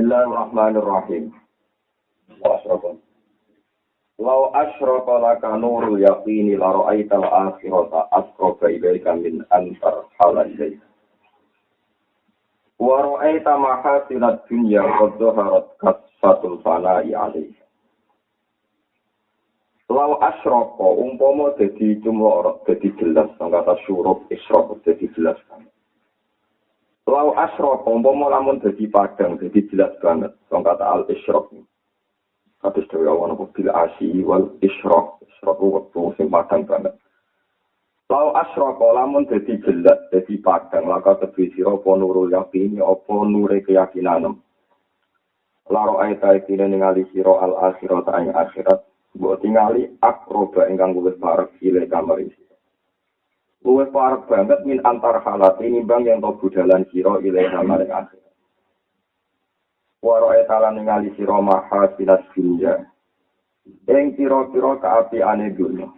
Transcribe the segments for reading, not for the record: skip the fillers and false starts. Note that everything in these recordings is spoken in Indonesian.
Bismillahirrahmanirrahim. Lau asyraka laka nurul yaqini la ra'aital akhirata asqaba ilaika min antar halajai. Wa ra'aita mahasinad dunya qad dhaharat kasfatul fana'i alaiha. Lau asyraka umpama dadi cumlorot dadi jelas kata syuruk isyraq dadi jelas kan. Lau asyraq umpama lamun dadi padang dadi jelas banget kata al-isyraq. Kados dhewe ana bil asyi wal isyraq waktu sing padang banget. Lau asyraq lamun dadi jelas dadi padang laka tebi sira apa nurul yaqini apa nure keyakinan. Laro aita iki ningali sira al-akhirat ing akhirat mbok tingali akroba ingkang luwih parek ile kamar iki. Luwih parek banget min antar halat ini bang yang to budalan sira ile kamar akhirat. Waro etalan ningali sira maha silas dunya. Ing pira-pira kaapiane dunya.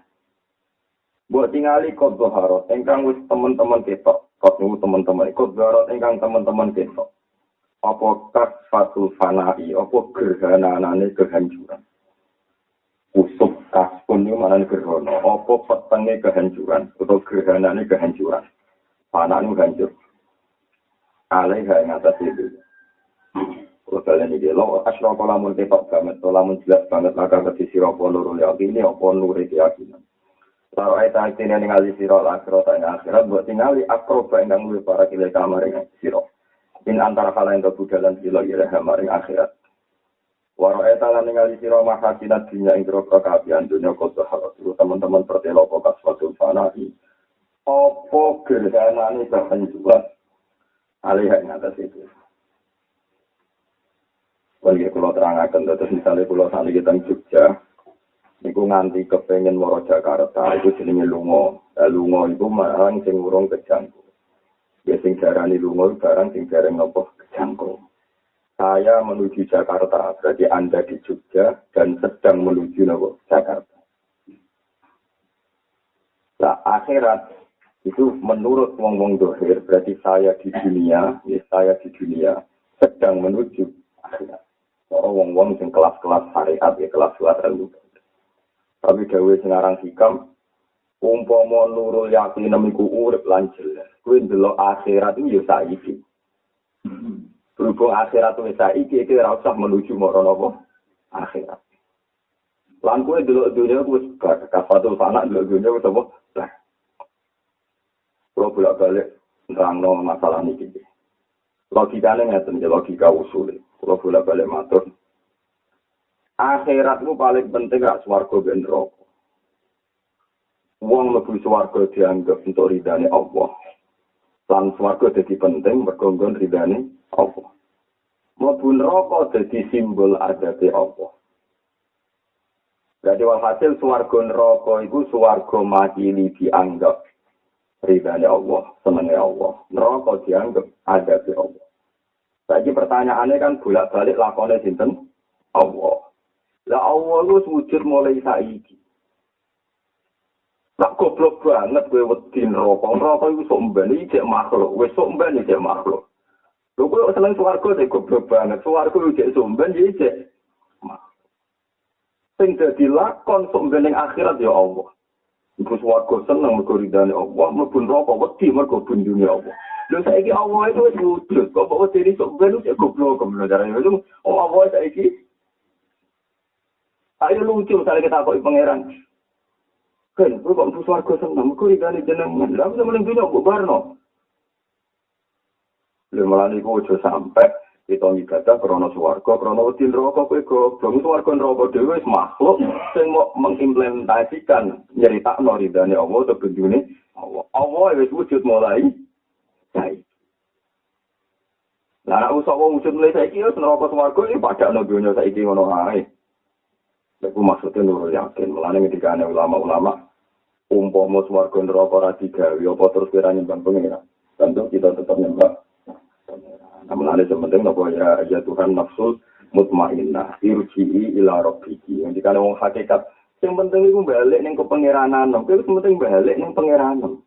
Mbok tingali kodho harot ingkang wis teman-teman ketok. Kodho teman-teman kodho ingkang teman-teman ketok. Apa kasfatul fana'i, apa gerhanane kehancuran. Usuk kaspun itu mana gerhana, apa petenge kehancuran, atau gerhanane kehancuran. Panaknya hancur. Alaiha yang atas itu. Kalau kalian ini, lo asyraka lamun ketok banget, lamun jelas banget, maka keti sirapa nurul yaqini, apa nuri keyakinan. Lalu ayat ini ningali sirah akhirat yang akhirat, buat tingali akroba yang luwih para kilai kamar yang sirah. In antara hal yang terbudalan sirah ilaha maring akhirat. Waro etalan ningali sira mahasinat dunya ing groko kabian dunya kodo harus teman-teman pertelo pokas fatul fana'i apa gerhanane kehancuran alih ing atas itu. Wali kula terangaken terus misalnya kula saniki teng Jogja niku nganti kepengin maro Jakarta itu jenenge lunga. Lunga iku marang sing urung kejangkau. Ya sing darani lunga barang sing dereng napa kejangkau. Saya menuju Jakarta, berarti Anda di Jogja dan sedang menuju Jakarta. Nah, akhirat itu menurut wong-wong dohir, berarti saya di dunia, sedang menuju akhirat. Orang wong-wong yang kelas-kelas syariat, kelas-kelas ilmu. Tapi dawuh sengarang hikam, umpama nurul yakin namiku urip lan jelas. Kuwi ndelok akhirat itu ya saiki. Berhubung akhirat itu saiki ora usah menuju marang apa akhirat. Lan kowe delok dunya wis kafatul fana delok dunya wis apa? Lah. Kalau bolak-balik nerangno masalah niki. Logikane ngeten logika usul. Kalau bolak-balik matur. Akhirat itu paling penting gak swarga ben neraka. Wong mlebu swarga dianggap untuk ridane Allah. Lan swarga dadi penting mergo nggon ridane Allah. Mlebu neraka dadi simbol adabe Allah. Jadi walhasil swarga neraka iku swarga makili dianggap ridane Allah, senenge Allah. Neraka dianggap adabe Allah. Saiki pertanyaannya kan bolak-balik lakone sinten? Allah. Lah Allah lu wujud mulai saiki. Lah goblok banget kowe wedi neraka. Neraka iku sok mbene iki makhluk, wis sok mbene iki makhluk. Lho kok seneng swarga sing goblok banget. Swarga iki somben ya iki. Sing dadi lakon sok mbene akhirat ya Allah. Iku swarga seneng mergo ridane Allah, mlebu neraka wedi mergo bunjune Allah. Lho saiki Allah itu wis wujud, kok kok diri sok mbene iki goblok kemene jarane itu. Oh Allah saiki. Ayo lucu misalnya kita kok pangeran. Kan kok mlebu swarga seneng mergo ridane jenengan. Lah sampe ning dunya kok barno. Lemalan iku aja sampai kita ibadah krana swarga, krana wedi neraka kowe goblok. Swarga neraka dhewe wis makhluk sing mau mengimplementasikan nyeritakno ridane Allah utawa benjune Allah. Allah wis wujud mulai saiki. Lah nek usah wujud mulai saiki wis neraka swarga iki padakno donya saiki ngono ae. Iku maksudnya nurul yakin. Mulane ngendikane ulama-ulama umpama swarga neraka ora digawe apa terus kira nyembah pengira. Tentu kita tetap nyembah. Namun ada sementing bahwa ya Tuhan nafsul mutmainnah irji'i ila rabbiki. Yang dikane wong hakikat sing penting iku balik ning kepangeranan. Kuwi penting balik ning pangeranan.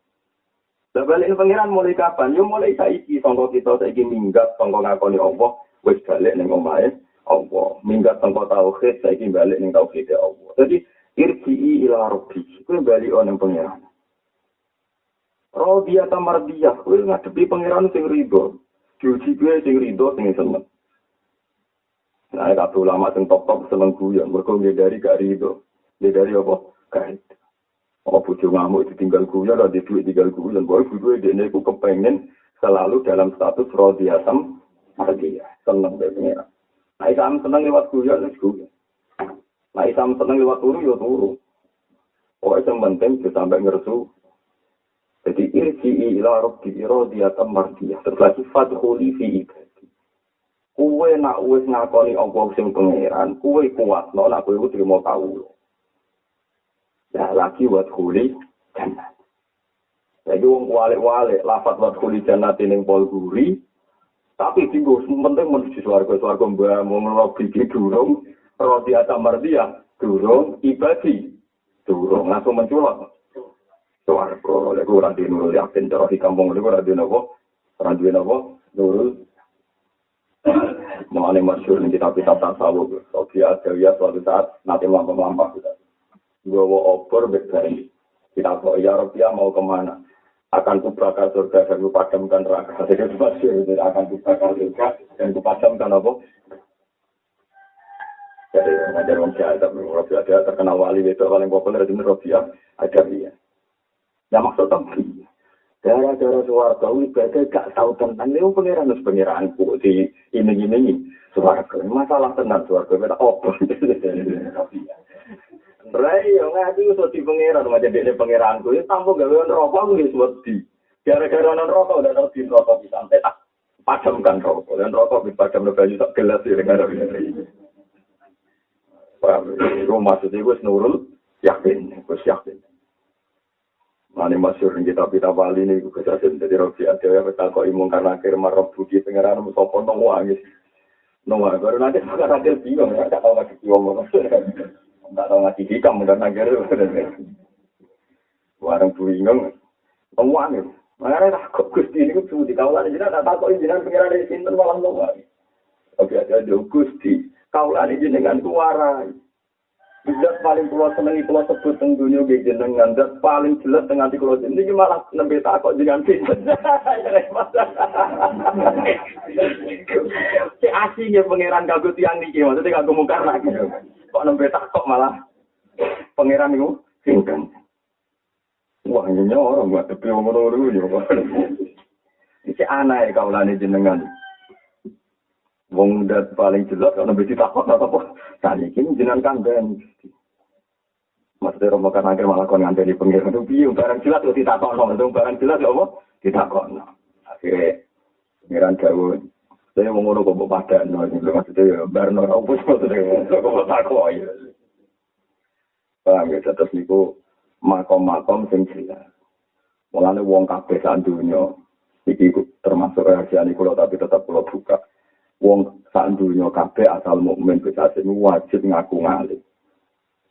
Lah balik ning pangeran mulai kapan? Yo mulai saiki sangka kita saiki minggat sangka ngakoni Allah wis balik ning omahe Allah. Minggat tengko tauhid saiki balik ning tauhid Allah. Jadi irji'i ila rabbiki. Kuwi bali ning pangeran. Rodiyah tamardiyah, kuwi ngadepi pangeran sing ridho. Diuji kuwi sing ridho sing seneng. Nah, kabeh ulama sing top-top seneng guyon, mergo dari gak ridho. Dari apa? Gak. Apa bojo ngamuk ditinggal guyon, ora duit tinggal guyon. Boy kudu dene ku kepengen selalu dalam status rodiyah tamardiyah. Seneng be pangeran. Nah, isam seneng lewat guyon wis guyon. Nah, isam seneng lewat turu ya turu. Pokoknya yang penting sampai ngersu. Jadi irji'i ila rabbiki radiyatan mardiyah. Terus lagi fadkhuli fi ibadi. Kuwe nak wis ngakoni Allah sing pangeran, kuwe kuwatno nak kowe trimo kawula. Ya lagi wadkhuli jannah. Jadi wong walik-walik lafaz wadkhuli jannah ning pol guri. Tapi tinggo penting menuju swarga mbah ngono iki durung radiyatan mardiyah, durung ibadi. Durung langsung menculot. Suarga, lek ora di nurul yakin cara di kampung lek ora di nopo, ora di nopo, nurul. Mulane masyhur ning kitab-kitab tasawuf, Sofi Adawiyah suatu saat nanti lampak-lampak gitu. Gowo obor bedari. Kita kok ya Rabbia mau kemana? Akan kubakar surga dan kupadamkan neraka. Jadi masyhur akan kubakar surga dan kupadamkan apa? Jadi ngajar wong jahat, Rabbia ada terkenal wali itu paling populer di Rabbia Adawiyah. Ya maksud tapi gara-gara suarga ibadah gak tahu tentang itu pengiranku di ini suarga masalah tenang suarga kita open Rai yang ngaji usah di pengiran macam dia pengiranku itu tanpa gawean rokok nggak seperti gara-gara non rokok dan non tim rokok bisa sampai tak padamkan rokok dan rokok dipadam lebih tak gelas di negara ini. Itu maksudnya gue nurul yakin. Mane masyhur kita wali niku kesajen dadi rofi adewe wis kok imung karena akhir marab budi pengeran sapa nang wangis. Nang baru nanti sekarang ada bingung ya tak tahu lagi ngomong. Tak tahu lagi hikam dan akhir. Warang bingung. Nang wangis. Mane tak kok Gusti niku kudu dikawulane jenengan tak kok jenengan pengeran iki sinten malah nang wangis. Oke ada Gusti. Kawulane jenengan ku warai. Zat paling pulau senengi pulau sebut teng dunia jenengan zat paling jelas teng ati kula ini malah nembe tak kok jenengan pinten. Si asine pangeran kanggo tiyang niki maksudnya kanggo mungkar lagi. Kok nembe tak kok malah pangeran niku pinten. Wah nyoro mbak tepi ngono yo. Iki anae kaulane jenengan. Wong dat paling jelas kalau lebih ditakut apa tadi ini jenengan kan ben maksudnya rombongan akhir malah kon ngandeli pengiran itu biung barang jelas kok ditakut itu barang jelas ya apa ditakut akhirnya pengiran jauh saya mau ngono kok pada maksudnya ya barno opus maksudnya kok takut ya paham ya terus niku makom sing jelas mulane wong kabeh sak donya iki termasuk rahasia niku tapi tetap kula buka. Wong sak dunya kabeh asal mukmin bisa wajib ngaku ngalim.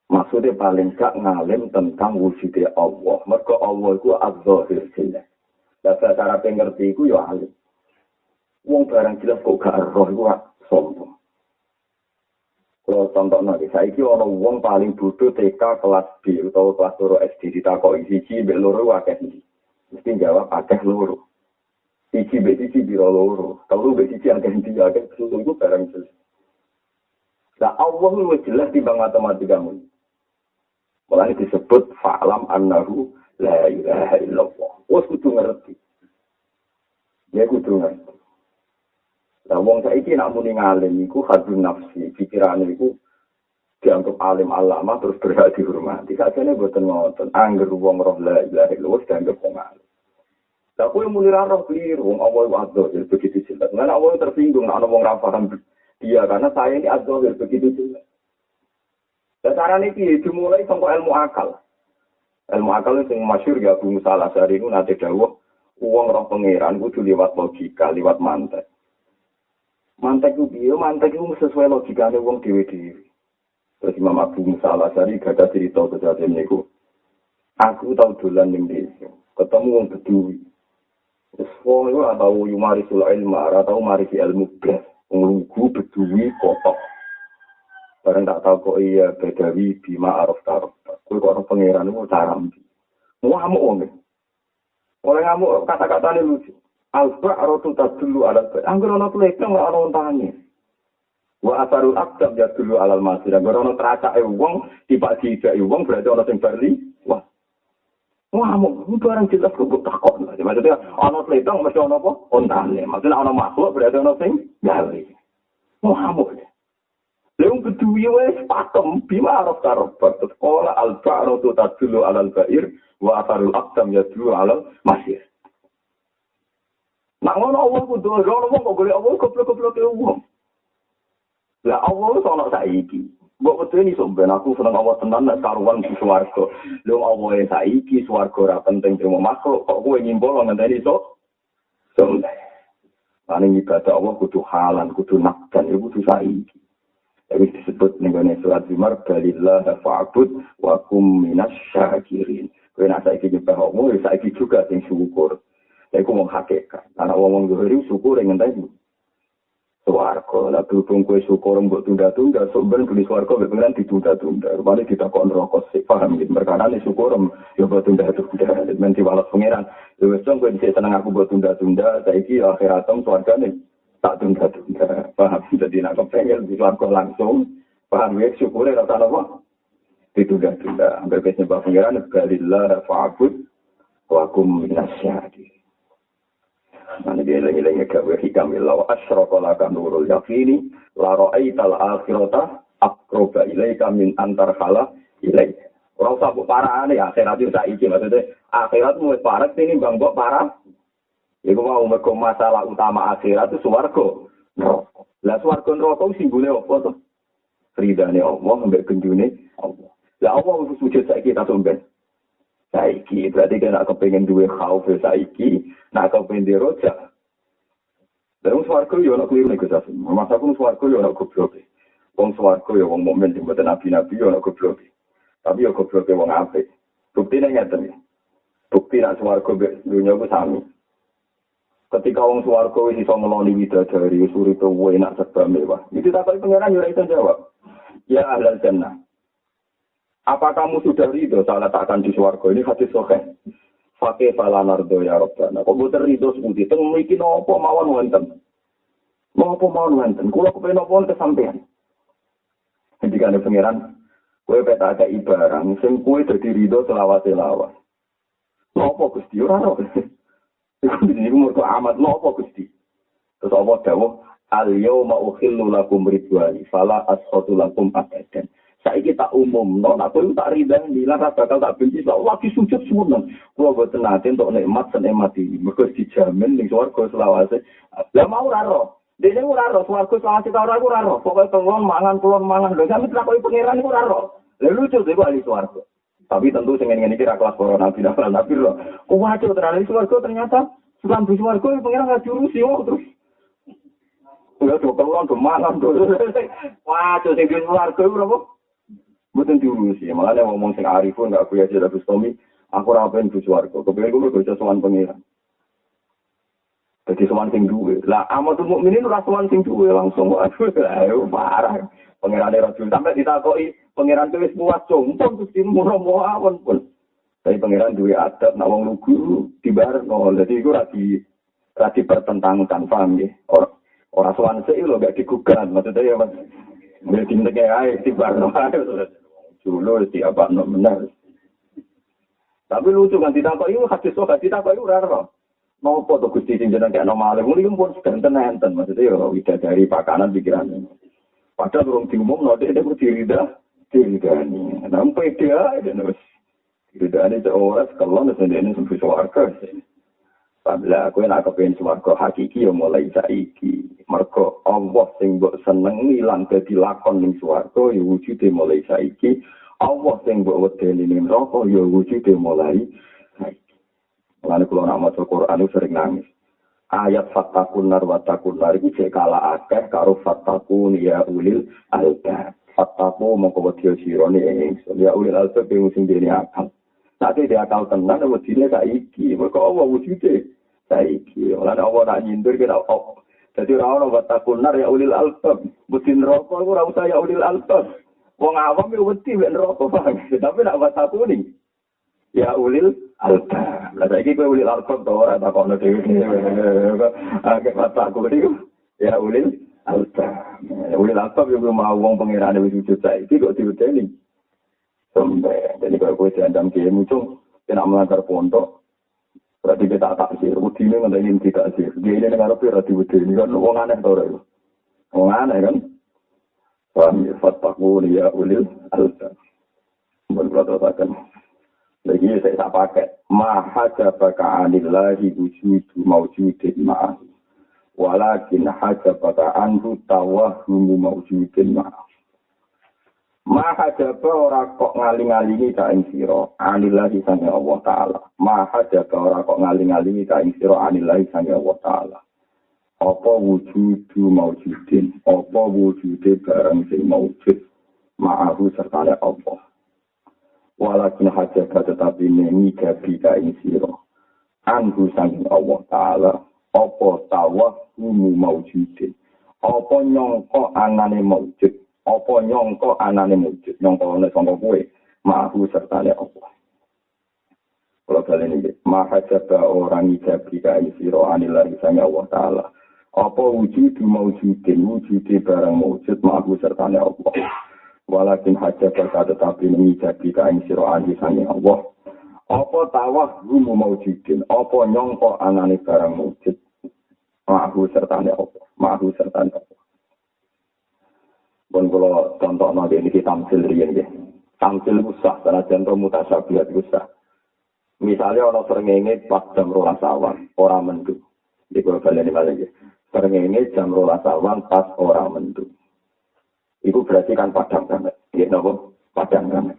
Maksudnya paling gak ngalim tentang wujudnya Allah. Mergo Allah iku az-zahir jelas. Lah cara pengerti iku ya alim. Wong barang jelas kok gak roh iku sombong. Kalau contohnya, saiki ana wong paling bodoh TK kelas B atau kelas 2 SD ditakoki siji mbek loro akeh iki. Mesti jawab akeh loro. Iki beti biro loro, kalau beti agak dia agak susu itu barang jelas. Nah Allah itu jelas di bang matematika mu. Malah disebut fa'lam annahu la ilaha illallah. Wes kudu ngerti. Ya kudu ngerti. Lah wong saiki nak muni ngalim iku hadun nafsi, pikirane iku dianggap alim alama terus berhak dihormati. Sakjane boten ngoten. Angger wong roh la ilaha illallah dianggap wong alim. Aku yang mulai roh keliru, wong awal adzahir begitu jelas. Karena awal tersinggung, ana wong ra paham dia karena saya ini adzahir begitu jelas. Dan carane iki dimulai saka ilmu akal. Ilmu akal sing masyhur ya Abu Musa Al-Asy'ari niku nate dawuh, wong roh pangeran kudu liwat logika, liwat mantek. Mantek ku piye? Mantek ku sesuai logikane wong dhewe-dhewe. Terus Imam Abu Musa Al-Asy'ari gada cerita kejadian niku. Aku tau dolan ning desa, ketemu wong Bedui. Wong itu atau yumarisul ilma atau marisi ilmu blas. Nglugu bedui kotok. Bareng tak tahu kok iya bedawi bima araf taraf. Kowe kok orang pangeran itu caram. Ngamuk wong. Oleh ngamuk kata-katane lucu. Alba arotu tadulu alal bait. Angger ana tulisan ora ana untane. Wa asarul aqdam ya dulu alal masir. Angger ana tracake wong tiba-tiba wong berarti ana sing barli. Wah. Ngamuk barang jelas kok takon. Maksudnya ana tulisan mesti ana apa? Untane. Maksudnya ana makhluk berarti ana sing gawe. Ngamuk. Leung beduwi wis pakem bima araf taraf. Sekolah alba arotu tadulu alal bair wa asarul aqdam ya dulu alal masir. Nak ngono Allah kudu ora wong kok golek Allah goblok-goblok e wong. Lah Allah sono saiki. Mbok wedeni sok ben aku seneng Allah tenan nek karuan di swarga. Lho Allah saiki swarga ora penting terima makhluk kok kowe nyimpul ngenteni sok. Sok. Ane ibadah Allah kudu halan, kudu nakdan, kudu saiki. Jadi disebut ning surat Zumar balillah fa'bud wa kum minasyakirin. Kowe nek saiki nyembah Allah, saiki juga sing syukur. Iku wong hakikat. Ana wong dhuwur syukur ngenteni. Swarga, lah berhubung kowe syukur mbok tunda-tunda, sok ben beli swarga mek pengen ditunda-tunda. Rupane ditakon neraka sik paham iki. Perkarane syukur yo mbok tunda-tunda. Men diwales pangeran. Yo wis kowe dhisik seneng aku mbok tunda-tunda, saiki akhiratem swargane tak tunda-tunda. Paham dadi nek kepengin di swarga langsung, paham ya syukure ora apa? Ditunda-tunda. Angger wis nyembah pangeran balillah fa'bud wa kum minasyakirin. Mana dia lagi gawe hikam illa asyraka laka nurul yaqini la ra'aital akhirata aqraba ilaika min antar khala ilaika. Ora usah mbok parane akhirat iki saiki maksudnya akhirat wis parek ini bang mbok parah. Iku mau mergo masalah utama akhirat itu swarga. Neraka. Lah swarga neraka simbole apa to? Ridane Allah mbek gendune Allah. Lah Allah wis sujud saiki ta somben. Saiki berarti kena kepengen duwe khauf saiki, nak kepengen dirojak. Lalu swarga yo ana kliru nek Gus. Masa aku swarga yo ana goblok. Wong swarga yo wong mukmin sing mboten nabi-nabi yo ana goblok. Tapi yo goblok wong apik. Buktine ngeten ya. Bukti nak swarga mbek dunya ku sami. Ketika wong swarga wis iso ngeloni widadari urip enak serba mewah. Iki takon pangeran yo ora iso jawab. Ya ahlal jannah. Apa kamu sudah ridho saya letakkan di swarga ini hadis sahih. Fakih falanardo ya Rabbana. Kok boten ridho sepundi teng mriki napa mawon wonten. Napa mawon wonten. Kula kepen napa wonten sampean. Dikane pangeran, kowe peta ada ibarang sing kowe dadi ridho selawat-selawat. Napa Gusti ora ora. Iku murko amat napa Gusti. Terus apa dawuh al-yauma ukhillu lakum ridwani fala asqatu lakum abadan. Saiki tak umum, nek aku tak ridani, lan bakal tak benci lagi sujud suwun. Kulo boten nate entuk nikmat senikmat iki. Mergo dijamin ning swarga selawase. Lah mau ora ro. Dene ora ro swarga selawase ta ora ora ro. Pokoke kulon mangan. Lho sampe takoki pangeran iku ora ro. Lah lucu dhewe ahli swarga. Tapi tentu sing ngene iki ra kelas para nabi ro. Waduh terane swarga ternyata selang di swarga pangeran enggak diurusi terus. Udah kulon mangan. Waduh sing di swarga ora mboten diurusi, malah ngomong sing arifun gak kuya jeda Bustami, aku ora pengen bus warga, kepen kuwi kerja sowan pangeran. Dadi sowan sing duwe. Lah amatul mukminin ora sowan sing duwe langsung aduh parah. Pangerane rajul sampe ditakoki, pangeran wis puas jompong Gusti murah-murah pun. Tapi pangeran duwe adab nek wong lugu dibarno, dadi iku ora dipertentangkan paham nggih. Ora sowan sik lho gak digugat, maksudnya ya Mas. Mesti nek ae dibarno. Dulu siapa nak benar. Tapi lucu kan tidak kau itu hadis sokat tidak kau itu raro. Nopo tuh Gusti sing jeneng kaya normal. Mungkin pun sedanten maksudnya ya widadari pakanan pikiran. Padahal urung diumum nek dia diridani. Nampai dia wis diridani ora sekolah sendene sampai swarga. Padahal aku nak kepen swarga hakiki ya mulai saiki. Mergo Allah sing mbok seneng ilang dadi lakon ning swarga ya wujude mulai saiki. Allah sing mbok wedeni ning neraka ya wujude mulai saiki. Lan kula nak maca Quran sering nangis. Ayat fatakun nar wa takun nar iki cek kala akeh karo fatakun ya ulil albab. Fataku mongko wedi sirone ya ulil albab sing dene akal. Nek dia akal tenan wedine saiki. Mergo Allah wujude saiki. Ora Allah nak nyindir kira Dadi ora ono watakunar ya ulil albab. Wedi neraka iku ora usah ya ulil albab. Wong awam yo wedi mek neraka, tapi nek watakuni ya ulil albab. Lah saiki kowe ulil albab to ora takokno dhewe. Agek watakuni ya ulil albab. Ulil albab yo mau wong pangerane wis wujud saiki kok diwedeni. Sampai jadi kalau kowe diandam kiai muncul kena melanggar pondok. Berarti kita tak sih, udine ngene iki tak sih. Dia ini negara pira diwedeni kan wong aneh to ora. Wong aneh kan. Paham ya fattaku ya ulil albab. Berkata-kata. Lagi saya tak pakai. Maha jabaka anillahi wujudu mawjudin ma'ah. Walakin hajabaka anhu tawahhumu mawjudin ma'ah. Maha jaba ora kok ngaling-alingi ka ing sira anillahi sange Allah taala. Maha jaba ora kok ngaling-alingi ka ing sira anillahi sange Allah taala. Apa wujudu maujudin, apa wujude barang sing maujud ma'ahu serta Allah. Walakin hajaba tetapi nemi gabi ka ing sira anhu sange Allah taala. Apa tawahhumu maujudin. Apa nyangka anane maujud. Apa nyongko anane wujud nyongko ana sangka kowe mahu sertane apa kalau kalian ini maha jaba orang ijabi kai siro anillah isanya Allah ta'ala apa wujud mawujudin wujudi barang wujud mahu sertane apa walakin hajabah tetapi ijabi kai siro anillah Allah apa tawah rumu mawujudin apa nyongko anane barang wujud mahu sertane apa mahu sertane apa. Pun kalau contoh nanti ini tamsil rian ya, tamsil usah karena contoh mutasyabihat usah. Misalnya orang srengenge pas jam 12 awan, orang mendung. Di kalau kalian ini lagi, srengenge jam 12 awan pas orang mendung. Itu berarti kan padang banget, ya nopo padang banget.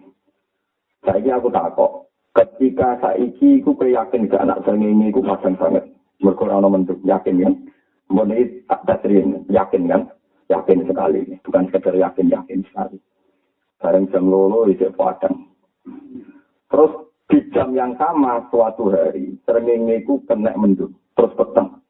Saya aku takut, ketika saiki aku yakin gak anak srengenge aku padang banget, berkurang mendung, yakin kan? Menit tak tasrin, yakin kan? Yakin sekali, bukan sekedar yakin sekali. Bareng jam lolo isi padang. Terus di jam yang sama suatu hari, srengenge ku kena mendung, terus peteng.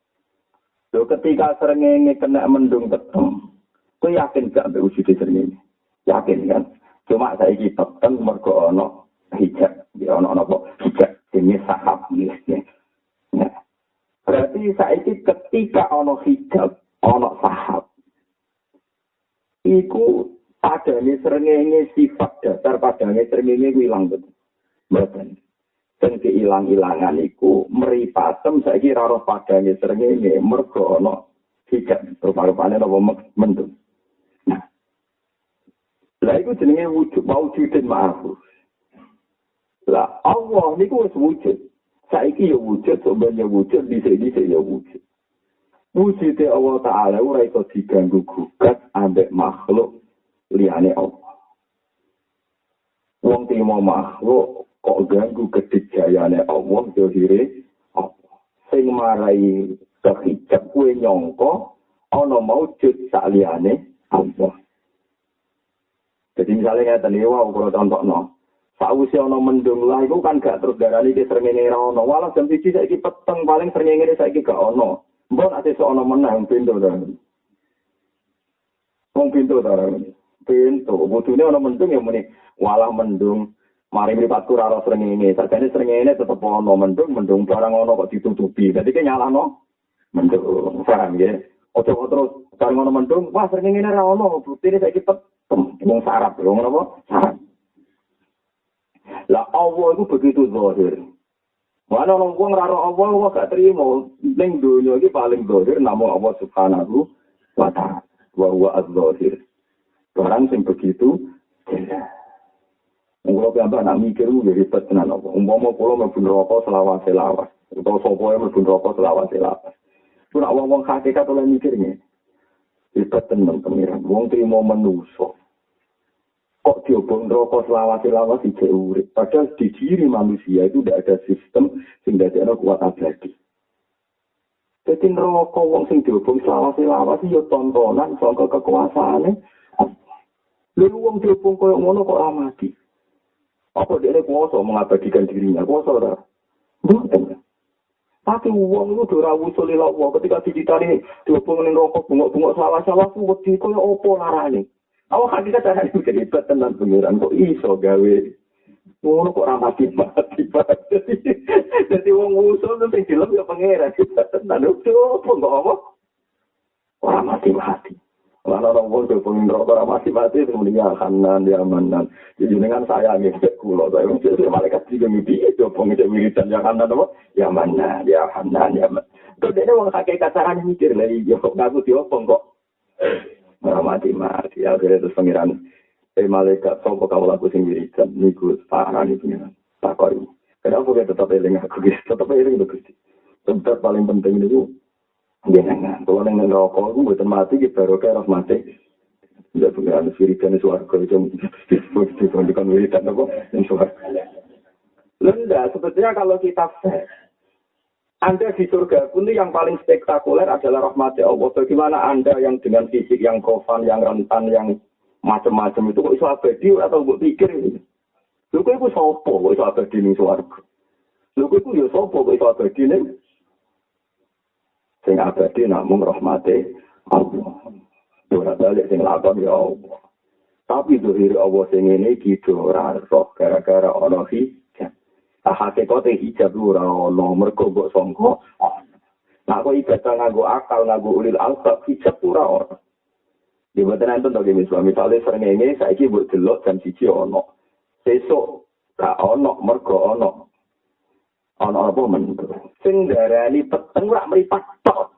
Loh ketika srengenge kena mendung peteng, ku yakin gak mbek wujude srengenge? Yakin kan? Cuma saiki peteng mergo ana hijab, ya ana apa? Hijab ini sahab ya. Berarti saiki ketika ana hijab, ana sahab. Iku padane srengenge sifat dasar padane srengenge ku ilang betul. Mboten. Dan keilang-ilangan iku mripatem saiki ra roh padane srengenge mergo ana hijab rupa-rupane apa mendung. Nah. Lah iku jenenge wujud maujudin ma'ruf. Lah Allah niku wis wujud. Saiki ya wujud, sebenarnya wujud, dhisik-dhisik ya wujud. Wujudnya Allah Ta'ala ora iso diganggu gugat ambek makhluk liyane Allah. Wong trimo makhluk kok ganggu kedijayane Allah zahire Allah. Sing marai kehijab kuwe nyangka ana maujud sak liyane Allah. Jadi misalnya ngeten iki wae kula contohno. Sakwise ana mendung lah iku kan gak terus darani iki srengenge ora ana. Walau jam 1 saiki peteng paling srengenge saiki gak ana. Mbon ate sok ana menang pintu ta. Wong pintu ta. Pintu botune ana mendung ya muni walah mendung mari mripatku ora srengenge. Sakjane srengenge tetep ana mendung barang ana kok ditutupi. Dadi ki nyalano mendung. Paham ya? Ojo terus barang ana mendung wah srengenge ora ana buktine saiki peteng. Wong sarap wong napa? Sarap. Lah Allah itu begitu zahir. Mana orang wong raro Allah gak terima ning donya iki paling zahir namung Allah Subhanahu wa ta'ala. Wa huwa az-zahir. Barang sing begitu jelas. Wong kok nak mikir ku ribet tenan apa. Umpama kula mlebu neraka selawase-lawas. Utawa sapa wae mlebu neraka selawase-lawas. Ku nak wong hakikat oleh mikir ngene. Ribet tenan pengiran. Wong trimo menungso. Kok diobong rokok selawat-selawat ijek urip. Padahal di diri manusia itu tidak ada sistem sing dadekno kuat abadi. Jadi rokok wong sing diobong selawat-selawat ya tontonan saka kekuasaane. Lalu wong diobong koyo ngono kok ora mati. Apa dhek kuwasa mengabadikan dirinya? Kuwasa ora? Mboten. Tapi uang itu ora wusul ila Allah ketika dicitani diobong ning rokok bungok-bungok sawah-sawah ku wedi koyo opo larane. Awak hakikat cara itu hebat tenan pengiran kok iso gawe. Ngono kok ora mati-mati. Dadi wong wusul itu sing dilem ya pengiran tenan opo kok apa? Ora mati-mati. Malah orang pun pengen rokok ora mati-mati kemudian kanan dia manan. Jadi dengan saya ngecek kulo saya mesti malaikat juga mimpi itu pengen wiridan ya kanan apa? Ya mana ya kanan ya. Tuh dene wong kakek kasaran mikir lha iya kok ngaku diopong kok. Ora mati-mati akhirnya terus pengiran malaikat sopo kamu laku sing wiridan niku parah niku takoi. Kenapa kita tetap eling aku tetap eling itu Gusti. Tetap paling penting itu jangan, kalau neng rokok itu betul mati kita rokok harus mati. Tidak punya anu wiridan suarga itu disebutkan wiridan apa? Suarga. Lenda, sebetulnya kalau kita Anda di surga pun yang paling spektakuler adalah rahmat Allah. Bagaimana Anda yang dengan fisik yang profan, yang rentan, yang macam-macam itu kok iso abadi atau buat pikir ini? Lu kok iku sopo kok iso abadi ning suarga? Lu kok iku ya sopo kok iso abadi ning sing abadi namung rahmate Allah. Ora balik sing lakon ya Allah. Tapi dohir Allah sing ngene iki ora roh gara-gara ana hijab. Hakikate hijab ora ana mergo mbok sangka. Nah kok ibadah nganggo akal nganggo ulil albab hijab ora ana. Di boten enten to misalnya srengenge saiki mbok delok jam 1 ana. Sesuk gak ana mergo ana. Ana apa mendung. Sing darani peteng ora mripat tok.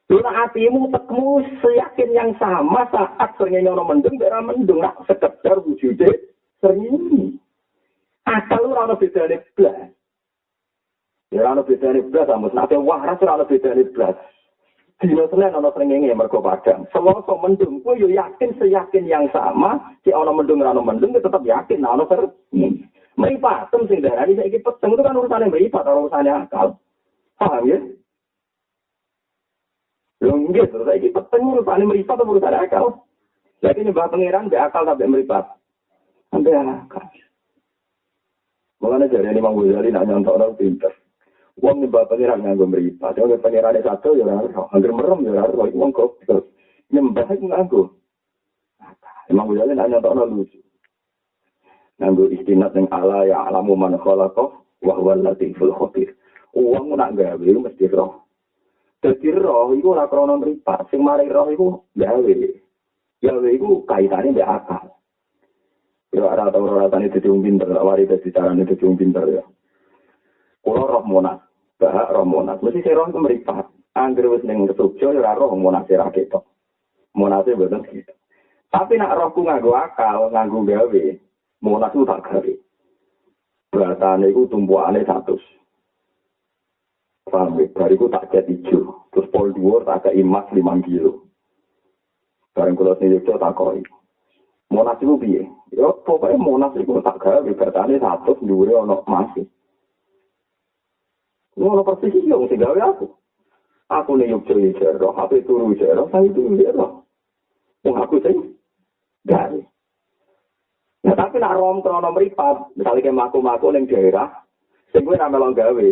Lha atimu tekmu seyakin yang sama saat srengenge ana mendung ora mendung nak sekedar wujude srengenge. Asal ora ana bedane blas. Ya ora ana bedane blas amus nek waras ora ana bedane blas. Dino Senin ana srengenge mergo padang. Selasa mendung kuwi yo yakin seyakin yang sama, si ana mendung ora ana mendung tetep yakin ana srengenge. Meripatem sing darani saiki peteng itu kan urusane meripat, urusane akal. Paham ya? Lho nggih, terus saiki peteng urusane meripat atau urusane akal? Jadi nyembah pangeran be akal sampai meripat. Sampai akal. Mulane jare Imam Ghazali nak nyontokno pinter. Wong nyembah pangeran nganggo meripat, yo pangerane satu yo ora ero, anggere merem yo ora ero, wong kok nyembah iku nganggo. Imam Ghazali nak nyontokno lucu. Nganggo istinad yang ala ya alamu man khalaqa wa huwa al-latiful khabir. Wong nak gawe mesti roh. Dadi roh iku ora krana mripat, sing mari roh iku gawe. Gawe iku kaitane mbek akal. Ya ora tau ora tani dadi wong pinter, wari dadi carane dadi wong pinter ya. Kulo roh monas, bahak roh monas. Mesti sing roh iku mripat. Anggere wis ning Jogja ya ora roh monas ra ketok. Monase boten gitu. Tapi nak rohku nganggo akal, nganggo gawe. Monas itu tak gawe. Beratane itu tumpukane 100. Paham ya? Bariku tak cat hijau. Terus pol dhuwur tak kei emas 5 kilo. Bareng kula sing Yogyakarta tak koi. Monas itu piye? Ya pokoknya Monas itu tak gawe. Beratane 100 dhuwure ana emas. Ngono persis yo sing gawe aku. Aku ning Yogyakarta jero, HP turu jero, saya turu jero. Wong aku sing gawe. Nah, tapi nak rom krono mripat, misalnya kayak maku-maku ning daerah, sing kowe ra melok gawe.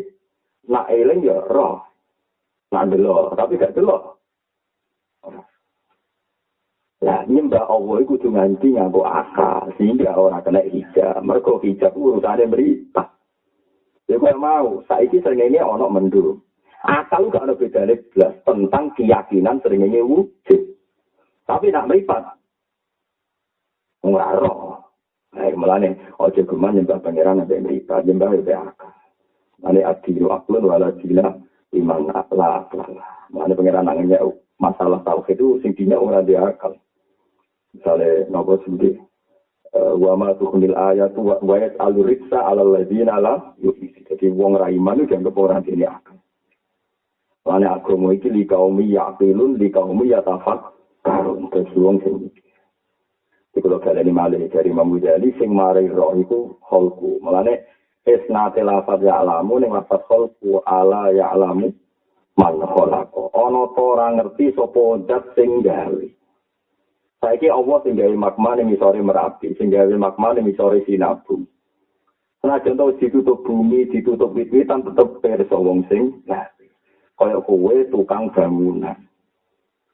Nak eling ya roh. Nak delok, tapi gak delok. Lah nyembah Allah iku kudu nganti nganggo akal, sehingga ora kena hijab. Mergo hijab urusane mripat. Ya kowe mau, saiki srengenge ana mendung. Akal gak ana bedane blas tentang keyakinan srengenge wujud. Tapi nak mripat ora roh. Mulane aja geman nyembah pangeran ambek mripat, nyembah ambek akal. Mane adilu aklun wala dila iman akla. Mane pangeran nangnya masalah tauhid itu sing dina ora di akal. Misale nopo sendiri wa ma tuhnil ayatu wa yas'alu ritsa 'alal ladzina la yu'minu. Jadi wong ra iman itu dianggap ora dene akal. Mane agama iki li kaumi yaqilun li kaumi yatafakkarun. Terus wong sing kalau kalian ini malah dari Imam Ghazali sing mari roh itu kholku. Mulane isnate lafaz ya alamu ning lafaz kholku ala ya alamu man kholaqo. Ana ta ora ngerti sapa zat sing gawe. Saiki Allah sing gawe magma ning isore Merapi, sing gawe magma ning isore Sinabung. Senajan to ditutup bumi, ditutup wit-witan tetep pirsa wong sing gawe. Kaya kowe tukang bangunan.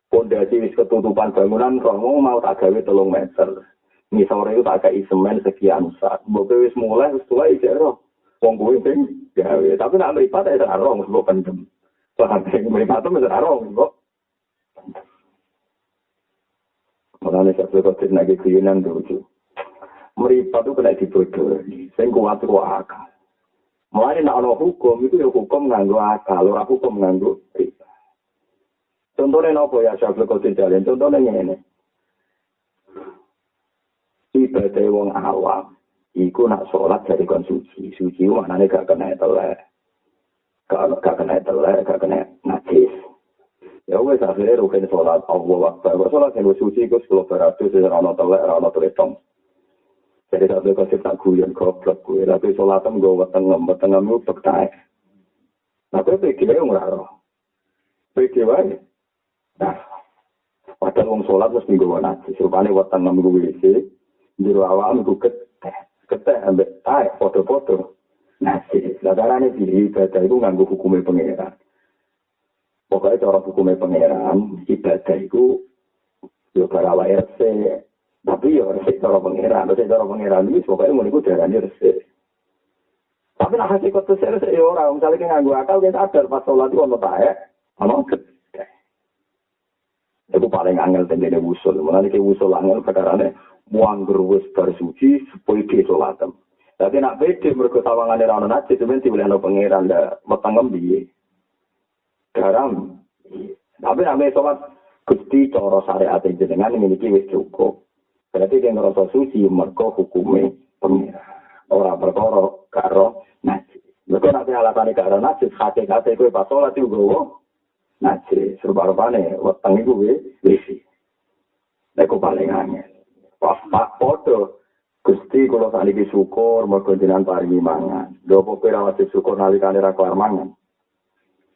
Pondasi wis ketutupan bangunan romo mau tak gawe 3 meter. Misore itu tak kei semen sekian sak. Mbok wis mulai wis tuwa iki ro. Wong kowe sing gawe, tapi nek mripat ya ora ro mbok pendem. Soale mripat wis ora ro mbok. Mulane sak kok nek kuyunan lucu. Meripat itu kena dibodohi, sing kuat ku akal. Mulane nek ana hukum itu ya hukum nganggo akal, ora hukum nganggo riba. Contohnya napa ya Syabul Qadir Jalil? Contohnya ngene. Ibadah wong awam iku nak salat dari kon suci. Suci maknane gak kena telek. Gak kena telek, gak kena najis. Ya wis akhire rukun salat Allah Akbar. Salat sing suci iku 10 ora ana telek, ora ana tretong. Jadi tak kasih tak guyon goblok gue, tapi sholatem gue wetengem itu bertaik. Nah, gue pikir ora roh. Pikir wae. Nah, padahal wong sholat mesti gue najis. Rupane wetengem gue isi, jero awakmu gue keteh ambek taek foto-foto. Najis. Lah darane iki ibadah iku nganggo hukume pangeran. Pokoke cara hukume pangeran, ibadah iku yo para RC. Tapi ya resik cara pangeran ini pokoknya mau niku darane resik. Tapi nek hasil kote resik ya ora, misale nganggo akal kan sadar pas salat iku ono taek, ono gede. Iku paling angel tendene wusul. Mulane iki wusul angel perkarane muangger wis bar suci supaya di salatem. Tapi nek beda mergo tawangane ra ono najis ben diwelehno pangeran ndak wetengem piye. Garam. Tapi nek salat Gusti cara syariat jenengan memiliki wis cukup. Berarti dia ngerasa suci mergo hukume pengira. Ora perkara karo najis. Mergo nek alatane karo najis hati-hati kowe pas salat iku gowo najis. Serba-serbaane weteng iku wis. Nek paling angel. Pas pak podo Gusti kula sakniki syukur mergo jenengan paringi mangan. Lho apa kowe ora wajib syukur nalikane ra kelar mangan.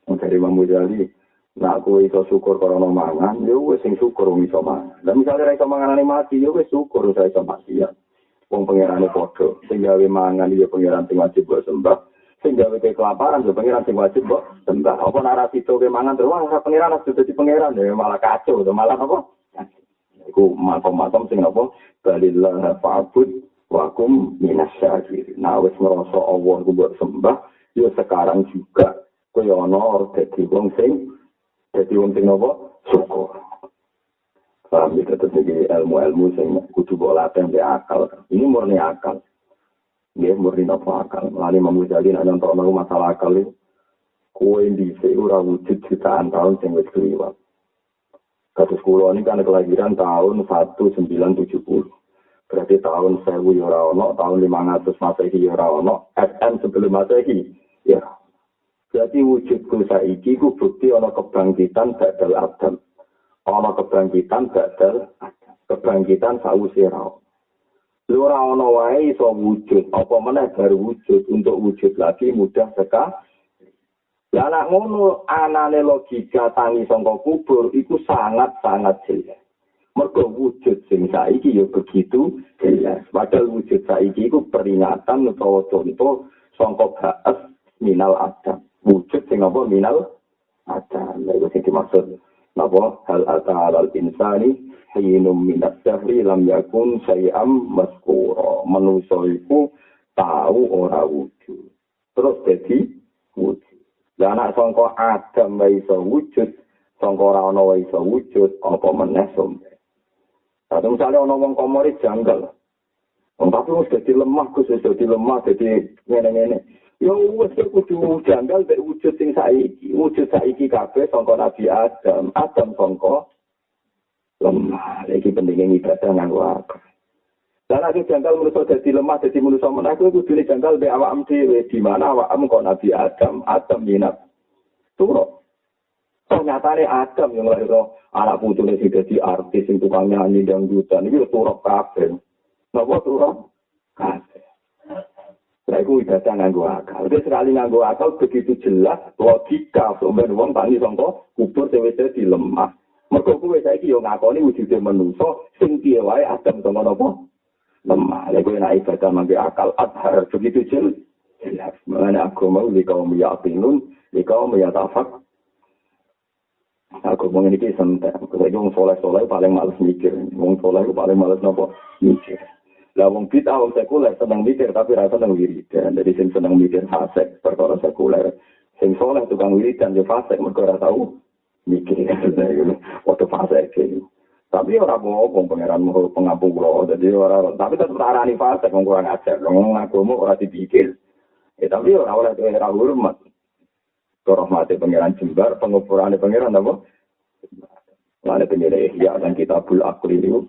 Wong dari Imam Ghazali nak kowe iso syukur karena mangan, ya wis sing syukur wong iso mangan. Lah misale ra iso manganane mati, ya wis syukur ora iso mati ya. Wong pangerane padha, sing gawe mangan ya pangeran sing wajib mbok sembah, sing gawe kelaparan ya pangeran sing wajib mbok sembah. Apa narasi to ke mangan terus ora pangeran harus dadi pangeran ya malah kacau, malah apa? Iku makom-makom sing apa? Balillah fa'bud wa kum minasyakirin. Nah wis ngrasa Allah ku mbok sembah, ya sekarang juga kowe ana dadi wong sing jadi wong sing apa? Syukur. Paham itu jadi ilmu-ilmu sing kudu mbok latih mbek akal. Ini murni akal. Nggih murni apa akal. Lali Mamujali nek nonton masalah akal iki kowe dhisik ora wujud jutaan tahun sing wis kliwat. Kados kula ini kan kelahiran tahun 1970. Berarti tahun 1000 ya ora ono, tahun 500 Masehi ya ora ono, SM sebelum Masehi ya. Jadi wujudku saiki ku bukti ana kebangkitan badal Adam. Ana kebangkitan badal Adam. Kebangkitan sawise ra. Lho ora ana wae iso wujud, apa meneh baru wujud untuk wujud lagi mudah sekali. Lah nek ngono anane logika tangi saka kubur iku sangat-sangat jelas. Mergo wujud sing saiki ya begitu jelas. Padahal wujud saiki iku peringatan utawa contoh saka ba'as minal Adam. Wujud sing apa minal ada lha sing dimaksud napa hal ata'al insani hinum minas dahri lam yakun syai'am maskura manusa iku tahu ora wujud terus dadi wujud lan nek sangka Adam wae iso wujud sangka ora ana wae iso wujud apa meneh sombe tapi misale ana wong komori janggal tapi wis dadi lemah Gus wis dadi lemah dadi ngene-ngene. Yo wis kudu janggal mek wujud sing saiki. Wujud saiki kabeh sangka Nabi Adam. Adam sangka lemah. Iki pentinge ibadah nganggo akal. Lah nek janggal manusa dadi lemah dadi manusa meneh kuwi kudu janggal mek awakmu dhewe di mana awakmu kok Nabi Adam. Adam minat. Turo. Ternyata Adam yang lahir anak putune sing dadi artis sing tukang nyanyi dangdutan iki turo kabeh. Napa turo? Kabeh. Nah, itu ibadah nganggo akal. Itu sekali nganggo akal begitu jelas logika. Sampai wong tani sangka kubur dhewe di lemah. Mergo kowe saiki yo ngakoni wujude manungsa sing piye wae Adam sama napa? lemah. Lha kowe nek ibadah mangke akal adhar begitu jelas. Mengenai agama li kaum yaqinun, li kaum yatafak. Aku ngomong ini santai. Kalau wong soleh paling males mikir. Wong soleh paling males nopo mikir. Lah wong bid'ah wong sekuler seneng mikir tapi ra seneng wiridan. Jadi sing seneng mikir fasik perkara sekuler. Sing soleh tukang wiridan yo fasik mergo ora tau mikir. Waktu fasik iki. Tapi ora apa-apa pangeran mau pengampun kula. Jadi ora tapi tetep arani fasik wong kurang ajar. Wong agama ora dipikir. Tapi ora oleh hormat. Rahmati pangeran jembar, pengukurannya pangeran apa? Lalu penilai ya dan kitabul akul itu.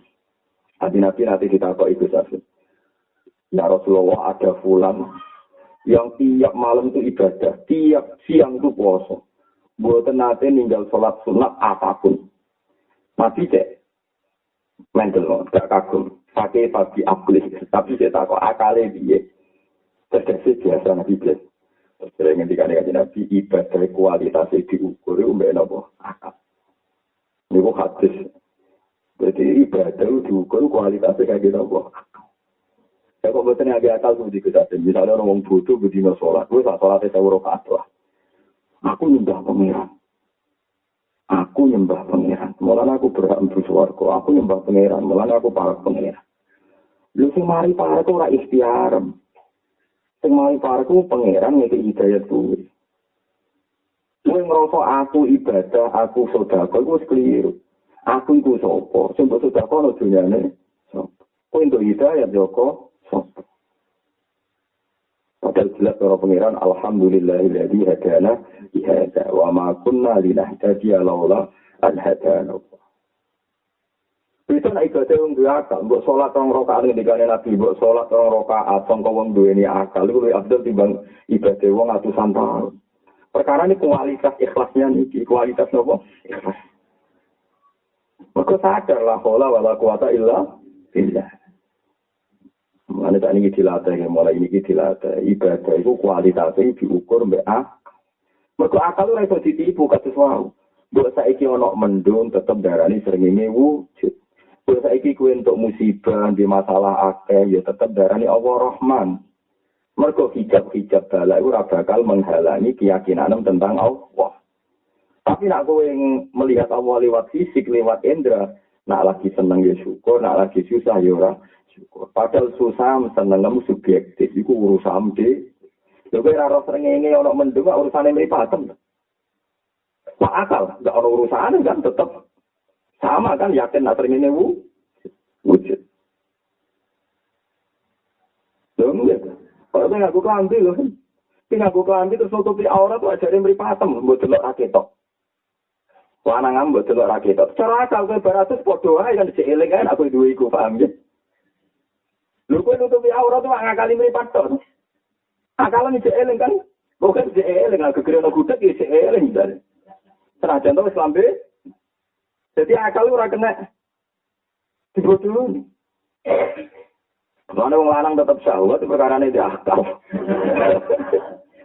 Nabi nanti kita kok itu saja. Ya Rasulullah ada fulan yang tiap malam itu ibadah, tiap siang itu puasa. Buat nanti ninggal sholat sunat apapun. Mati cek. Mental, gak kagum. Pakai pagi akul, tapi saya tak kok akalnya dia. Terkesi biasa Nabi biasa. Sering ngendikan Nabi ibadah kualitas diukur mbek napa akal. Niku hadis. Jadi ibadah diukur kualitasnya kayak gitu apa? Ya kok boten agak akal kudu dikedaten. Misalnya orang wong bodoh bedino salat, wis salate 1000 rakaat lah. Aku nyembah pangeran. Mulane aku berhak mlebu swarga. Aku nyembah pangeran, mulane aku para pangeran. Lu sing mari para ora ikhtiar. Sing mari parku pangeran ngeki hidayat kuwi. Kowe ngrasa aku ibadah, aku sedekah, iku wis keliru. Aku iku sapa? Sing mbok sedekah nang dunyane sapa? Kowe entuk hidayat yo kok sapa? Padahal jelas para pangeran alhamdulillahilladzi hadana ihada wa ma kunna linahtadiya laula an hadana. Itu nek ibadah wong duwe akal, mbok salat 2 rakaat ngendikane Nabi, mbok salat 2 rakaat sangka wong duweni akal iku luwih afdal timbang ibadah wong atusan tahun. Perkara ini kualitas ikhlasnya niki, kualitas napa? Ikhlas. Maka sadar la haula wala quwata illa billah. Mulane tak niki dilatih, mulai niki dilatih. Ibadah itu kualitasnya diukur mbek akal. Mergo akal ora iso ditipu kados wau. Mbok saiki ana mendung tetep darani srengenge wujud. Kalau saiki kuwi untuk musibah di masalah akeh ya tetap darani Allah Rahman. Mergo hijab-hijab bala iku ora bakal menghalangi keyakinan tentang Allah. Tapi nak kowe melihat Allah lewat fisik, lewat indera, nak lagi seneng ya syukur, nak lagi susah ya ora syukur. Padahal susah senengmu subjektif iku urusan dhewe. Lha kowe ora srengenge ana mendung urusane mripatem. Wah akal, enggak ana urusane kan tetap sama kan yakin nak terima wujud. Dong kalau saya ngaku kelambi loh, ngaku kelambi terus nutupi aurat tuh ajarin meripatem, buat delok raketok. Lanang buat delok raketok. Cara akal ke baratus podo ae kan dieling kan aku duwe iku paham ya. Lho kowe nutupi aurat tuh ngakali meripatem. Akalan dieling kan, bukan dieling aku kira gudeg ya dieling dan. Senajan to wis lambe. Jadi akal ora kena dibodohi. Mana wong lanang tetep syahwat perkarane di akal.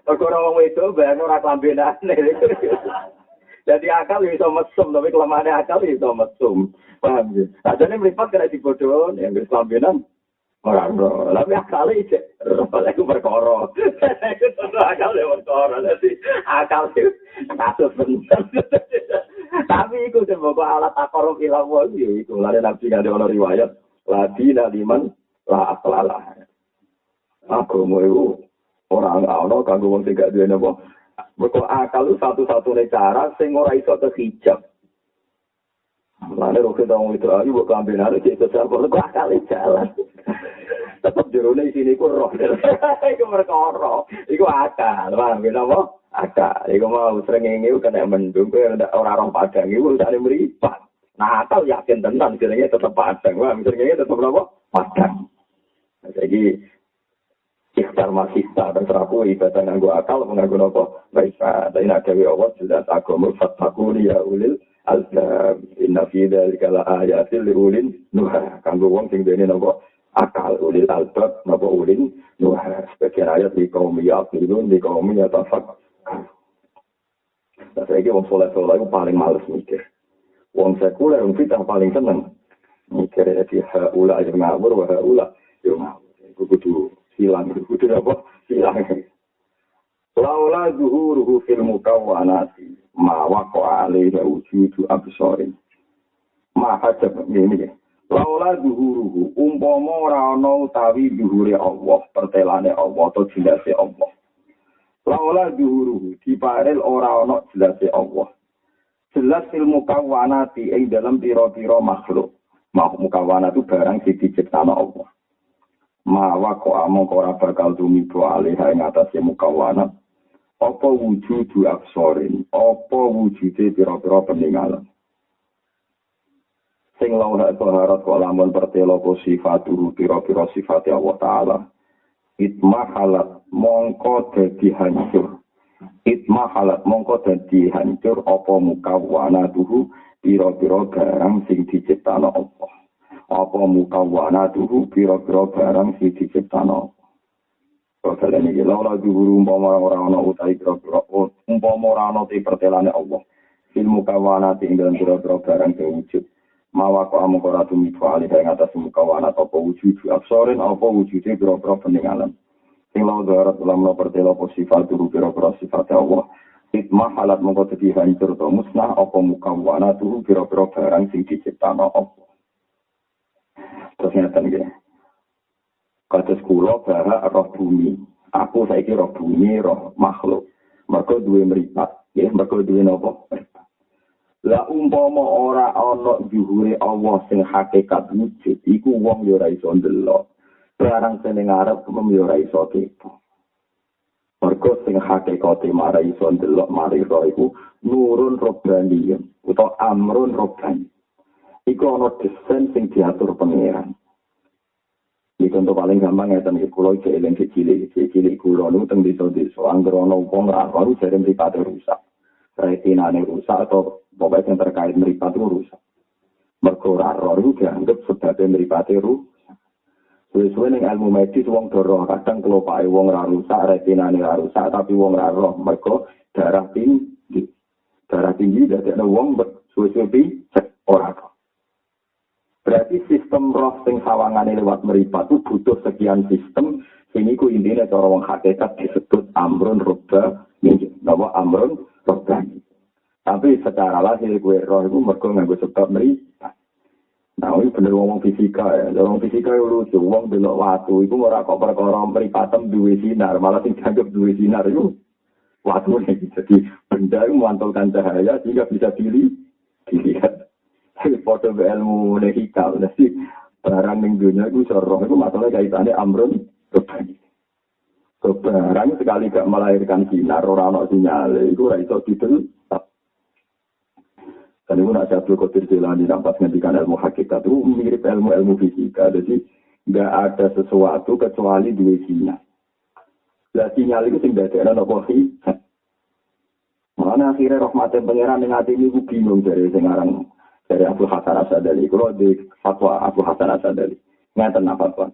Perkara wong wedok ben ora klambenane. Jadi akal iso mesum tapi kelemahane akal iso mesum. Paham ya? Ajane mripat kena dibodohi yang wis klambenan. Ora ora. Tapi akal iki iku perkara. Akal e perkara. Dadi akal iki kasus bener. Tapi iku sebab alat takarruf ila Allah iku lare Nabi ngene ana riwayat ladina liman la aqlala. Aku mau orang ana kanggo wong sing gak duwe napa. Mergo akal satu-satunya cara sing ora iso kehijab. Lare roke dong itu ayu kok ambenane cek kesal kok akal jalan. Tetep jerone isine iku roh. Iku perkara. Iku akal. Paham ya napa? Akal. Iku mau srengenge kena mendung kowe ora roh padang iku usane mripat. Nah, akal yakin tenan jenenge tetep padang. Wah, srengenge tetep napa? Padang. Jadi ikhtar masista terserahku ibadah nganggo akal nganggo napa? Baik, tapi nek dhewe Allah jelas agama fatakun ya ulil albab. Inna fi dzalika la ayatil liulil nuha. Kanggo wong sing dene napa? Akal ulil albab napa ulil nuha. Sebagian ayat di kaum yaqilun di kaum yatafak. Nah, saya wong soleh-soleh itu paling males mikir. Wong sekuler, wong fitah paling seneng mikir. Jadi haula yang ngawur, wa haula Yo ngawur. Iku kudu silang, kudu apa? Silang. Laula zuhuruhu fil mukawwanati ma waqa alaihi wujudu absarin. Ma hajab ngene. Laula zuhuruhu umpama ora ana utawi zuhure Allah, pertelane Allah atau jelase Allah. Laula zuhuruhu diparel ora ana jelase Allah. Jelas fil mukawwanati ing dalam pira-pira makhluk. Mukawwanat itu barang sing diciptakno Allah. Ma waqa mongko ora bakal tumibo alaihi ing atase mukawwanat. Apa wujudu absorin, apa wujude pira-pira peninggalan. Sing lawan taharat kok lamun pertelo apa sifat pira-pira sifat Allah Ta'ala. Itmahalat mongko dadi hancur. Itmahalat mongko dadi hancur apa mukawwanatuhu pira-pira barang sing diciptakno Allah. Apa mukawwanatuhu pira-pira barang sing diciptakno Allah. Kalau ini laula juhuru umpama ora ana utahe pira-pira umpama ora ana te pertelane Allah. Fil mukawwanati ing dalam pira-pira barang wujud. Mawa kok amung ora tumibu alih ing atas mukawwanat apa wujud absorin apa wujude pira-pira peninggalan. Sing laula ulama pertelo apa sifat pira-pira sifat Allah. Itmah halat mongko dadi hancur to musnah apa mukawwanat pira-pira barang sing diciptakno Allah. Terus ngeten nggih. Kados kula bahak roh bumi. Aku saiki roh bumi, roh makhluk. Mergo duwe mripat, nggih, mergo duwe napa? Lah umpama ora ana juhure Allah sing hakikat wujud, iku wong yo ora iso ndelok. Barang sing ngarep yo ora iso kepo. Mergo sing hakikate mara iso ndelok mari roh iku nurun robbani utawa amrun robbani. Iku ana desain sing diatur pangeran. Ini contoh paling gampang ya, tapi kalau jalan kecil kulo nu teng desa-desa, angger ana wong ra baru jare mripate rusak. Retinane rusak atau pokoknya yang terkait mripat itu rusak. Mergo ra ro iku dianggap sebabnya mripate rusak. Suwe-suwe ning ilmu medis wong doro kadang kelopake wong ra rusak, retinane ra rusak, tapi wong ra roh mergo darah tinggi. Darah tinggi dadekne wong suwe-suwe ora roh. Berarti sistem roh sing sawangane lewat meripat itu butuh sekian sistem. Sini ku intinya cara wong hakikat disebut amrun robba, napa amrun robba. Tapi secara lahir gue roh itu mergo nganggo sebab meripat. Nah, ini bener ngomong fisika ya. Ngomong fisika itu lucu. Wong delok watu itu ora kok perkara meripatem duwe sinar, malah sing dianggap duwe sinar itu watu nih. Jadi benda itu memantulkan cahaya sehingga bisa dilihat. Foto ilmu lehika, jadi barang yang dunia itu roh itu masalah kaitannya amrun kebani. Kebarang sekali gak melahirkan sinar, orang-orang sinyal itu raiso gitu. Dan itu nak Syabdul Qadir Jilani nampak ngendikan ilmu hakikat itu mirip ilmu fisika. Jadi nggak ada sesuatu kecuali dua sinyal. Lah sinyal itu tidak ada apa hikat. Mana akhirnya rahmatnya pangeran dengan hati ini bingung dari sekarang. Dari Abu Hasan Asadali, kalau di fatwa Abu Hasan Asadali, ngeten apa tuan?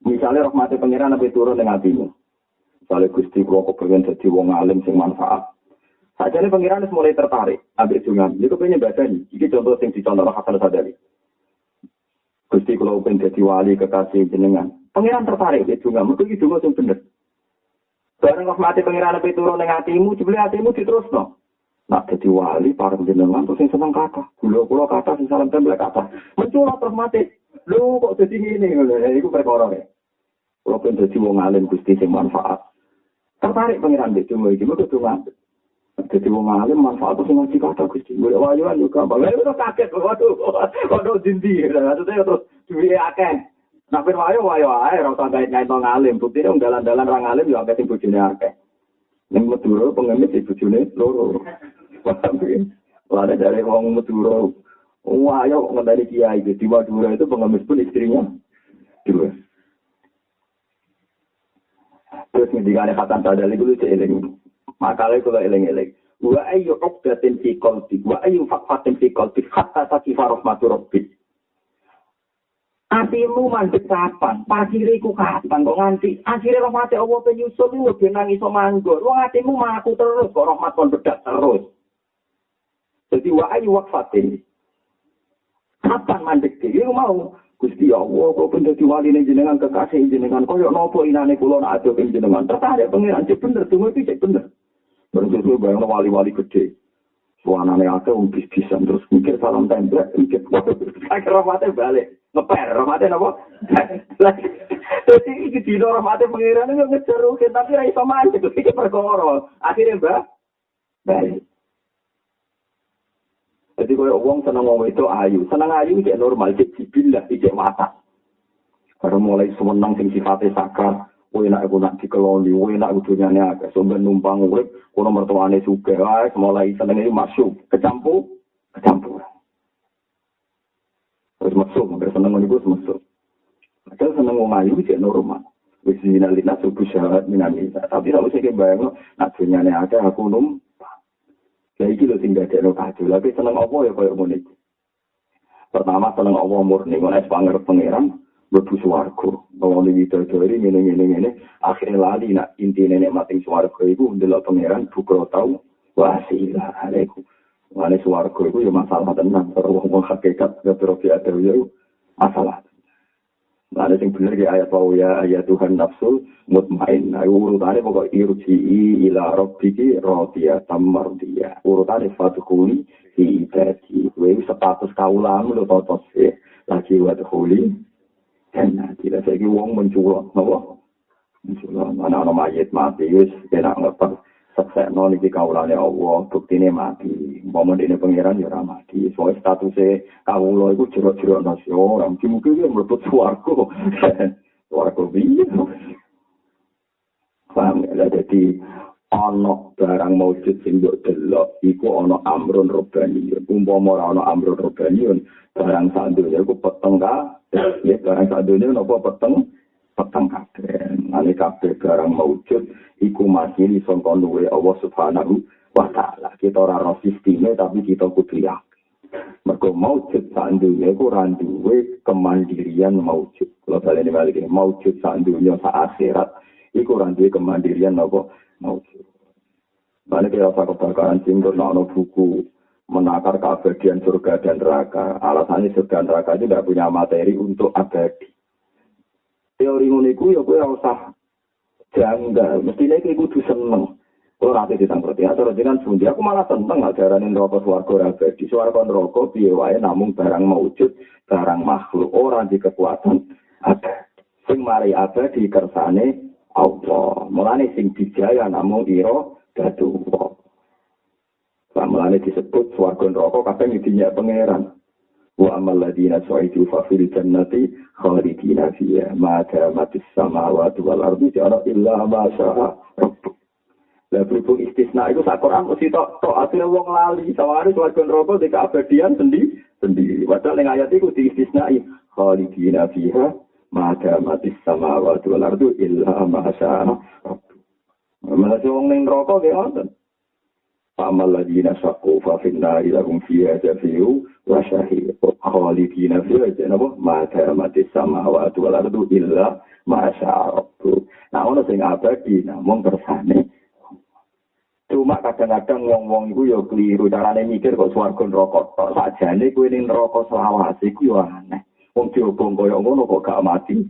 Misalnya rahmati pangeran lebih turun dengan hatimu. Misalnya Gusti kalau kepengen jadi wong alim sing manfaat. Saja nih pangeran mulai tertarik, ambil jungan. Itu pengen baca nih. Ini contoh sing dicontoh Hasan Asadali. Gusti kalau pengen jadi wali kekasih jenengan, pangeran tertarik di jungan. Mungkin itu jungan yang bener. Barang rahmati pangeran lebih turun dengan hatimu, jebule hatimu diterus no. Nak jadi wali para jenengan terus sing seneng kata. Kula kata sing salam tempel kata. Menculot rahmati. Lho kok dadi ngene lho. Iku perkara e. Kula pengen dadi wong alim Gusti sing manfaat. Tertarik pangeran iki cuma iki kudu ngambil. Dadi wong alim manfaat sing ngaji kata Gusti. Golek wayuan yo gampang. Lha terus kaget waduh dindi. Terus duwe akeh. Nek wayo ae ora usah kait-kait wong alim. Bukti wong dalan-dalan ra alim yo akeh sing bojone akeh. Ning Madura pengemis di bojone loro. Ada dari orang Madura. Wah, ayo ngandani kiai di Madura itu pengemis pun istrinya dua. Terus ngendikane Hasan Asadali itu eling. Makale kula eling-eling. Wa ayyu uqdatin fi qalbi wa ayyu faqatin fi qalbi hatta taqifa rahmatur rabbik. Atimu mandek kapan? Pasire iku kapan kok nganti akhire rahmate Allah penyusul lu ben nang iso manggon. Wong atimu mlaku terus kok rahmat kon bedak terus. Jadi wa ayu waqfatin. Kapan mandek iki mau Gusti Allah kok ben dadi waline jenengan kekasih jenengan koyo napa inane kula nak ado ping jenengan. Tertarik pengiran cek bener donga iki cek bener. Berarti bayang wali-wali gede. Suanane akeh wong bis-bisan terus mikir salam template, mikir akhirnya rahmate balik. Ngeper, rahmate napa? Jadi iki dino rahmate pengiran yo ngejar tapi ra iso mandi iki perkara. Akhire balik. Jadi kalau orang senang ngomong itu ayu, senang ayu cek normal, cek jibil cek mata. Karena mulai semenang sing sifatnya sakar, enak aku nak dikeloli, enak dunyane agak, sambil numpang urip, kono mertuane juga, mulai seneng ini masuk, kecampur. Terus masuk, hampir seneng itu masuk. Padahal senang ngomong ayu cek normal. Wis dinalina subuh syarat minanisa. Tapi kalau saya bayang, nak dunyane agak aku numpang. Ya iki lho sing dadekno kacau. Tapi seneng apa ya koyo ngono iki. Pertama seneng apa murni ngono pangerep pangeran mlebu swarga. Bahwa widodari ngene-ngene akhire lali nak intine nek mati swarga iku ndelok pangeran buka tau wasilah alaikum. Wale swarga iku ya masalah tenan karo wong hakikat ngetro biada ya masalah. Ada yang benar di ayat ya ayat Tuhan nafsul mutmainnah. Urutannya pokok irji ila rabbiki radiyatan mardiyah. Urutannya fadkhuli fi ibadi. Wewe status kaulang lho totos lagi wadkhuli. Dan tidak saiki wong menculok napa? Menculok ana mayit mati wis enak ngeper. Seksekno niki kaulane Allah, buktine mati. Umpama dene pangeran ya ora mati. Soale statuse kawula iku jero-jero nasi ora mungkin ya mlebet swarga. Swarga piye? Paham ya, dadi ana barang maujud sing mbok delok iku ana amrun robani. Umpama ora ana amrun robani, barang sak donya iku peteng ka. Ya barang sak donya napa peteng kabeh. Ane kabeh barang maujud iku masih disangka duwe Allah Subhanahu wa taala. Kita ora ro sisteme tapi kita kudu yakin. Mergo maujud sak dunya iku ora duwe kemandirian maujud. Kalau baleni balik maujud sak dunya sak akhirat iku ora duwe kemandirian apa maujud. Balik ya kebakaran singgur ana buku menakar keabadian surga dan neraka. Alasannya surga dan neraka itu tidak punya materi untuk abadi. Teori ngono iku ya kowe ora usah janggal, mestine iki kudu seneng. Ora ate ditangkreti acara jenengan pundi aku malah seneng ajarane neraka swarga ora abadi. Swarga neraka piye wae namung barang maujud, barang makhluk ora di kekuatan ada. Sing mari abadi kersane Allah. Mulane sing dijaya namung ira dadu. Mulane disebut swarga neraka kabeh dinyak pangeran. Wa amal ladina su'idu fa fil jannati khalidina fiha ma damatis samawati wal ardi illa ma syaa rabbuk. Lah berhubung istisna itu sak Quran mesti tok asline wong lali saware swarga neraka dek keabadian sendiri. Padahal ning ayat iku diistisnai khalidina fiha ma damatis samawati wal ardi illa ma syaa rabbuk. Malah wong ning neraka ge ngoten. Amal ladina saqu fa fil nari lahum fiha jafiu wa shahid. Khalidina fiha janabo ma damatis samawati wal ardi illa ma syaa rabbuk. Nah ono sing abadi namung kersane. Cuma kadang-kadang wong-wong iku ya keliru carane mikir kok swarga neraka tok. Sakjane kowe ning neraka selawase iku ya aneh. Wong diobong koyo ngono kok gak mati.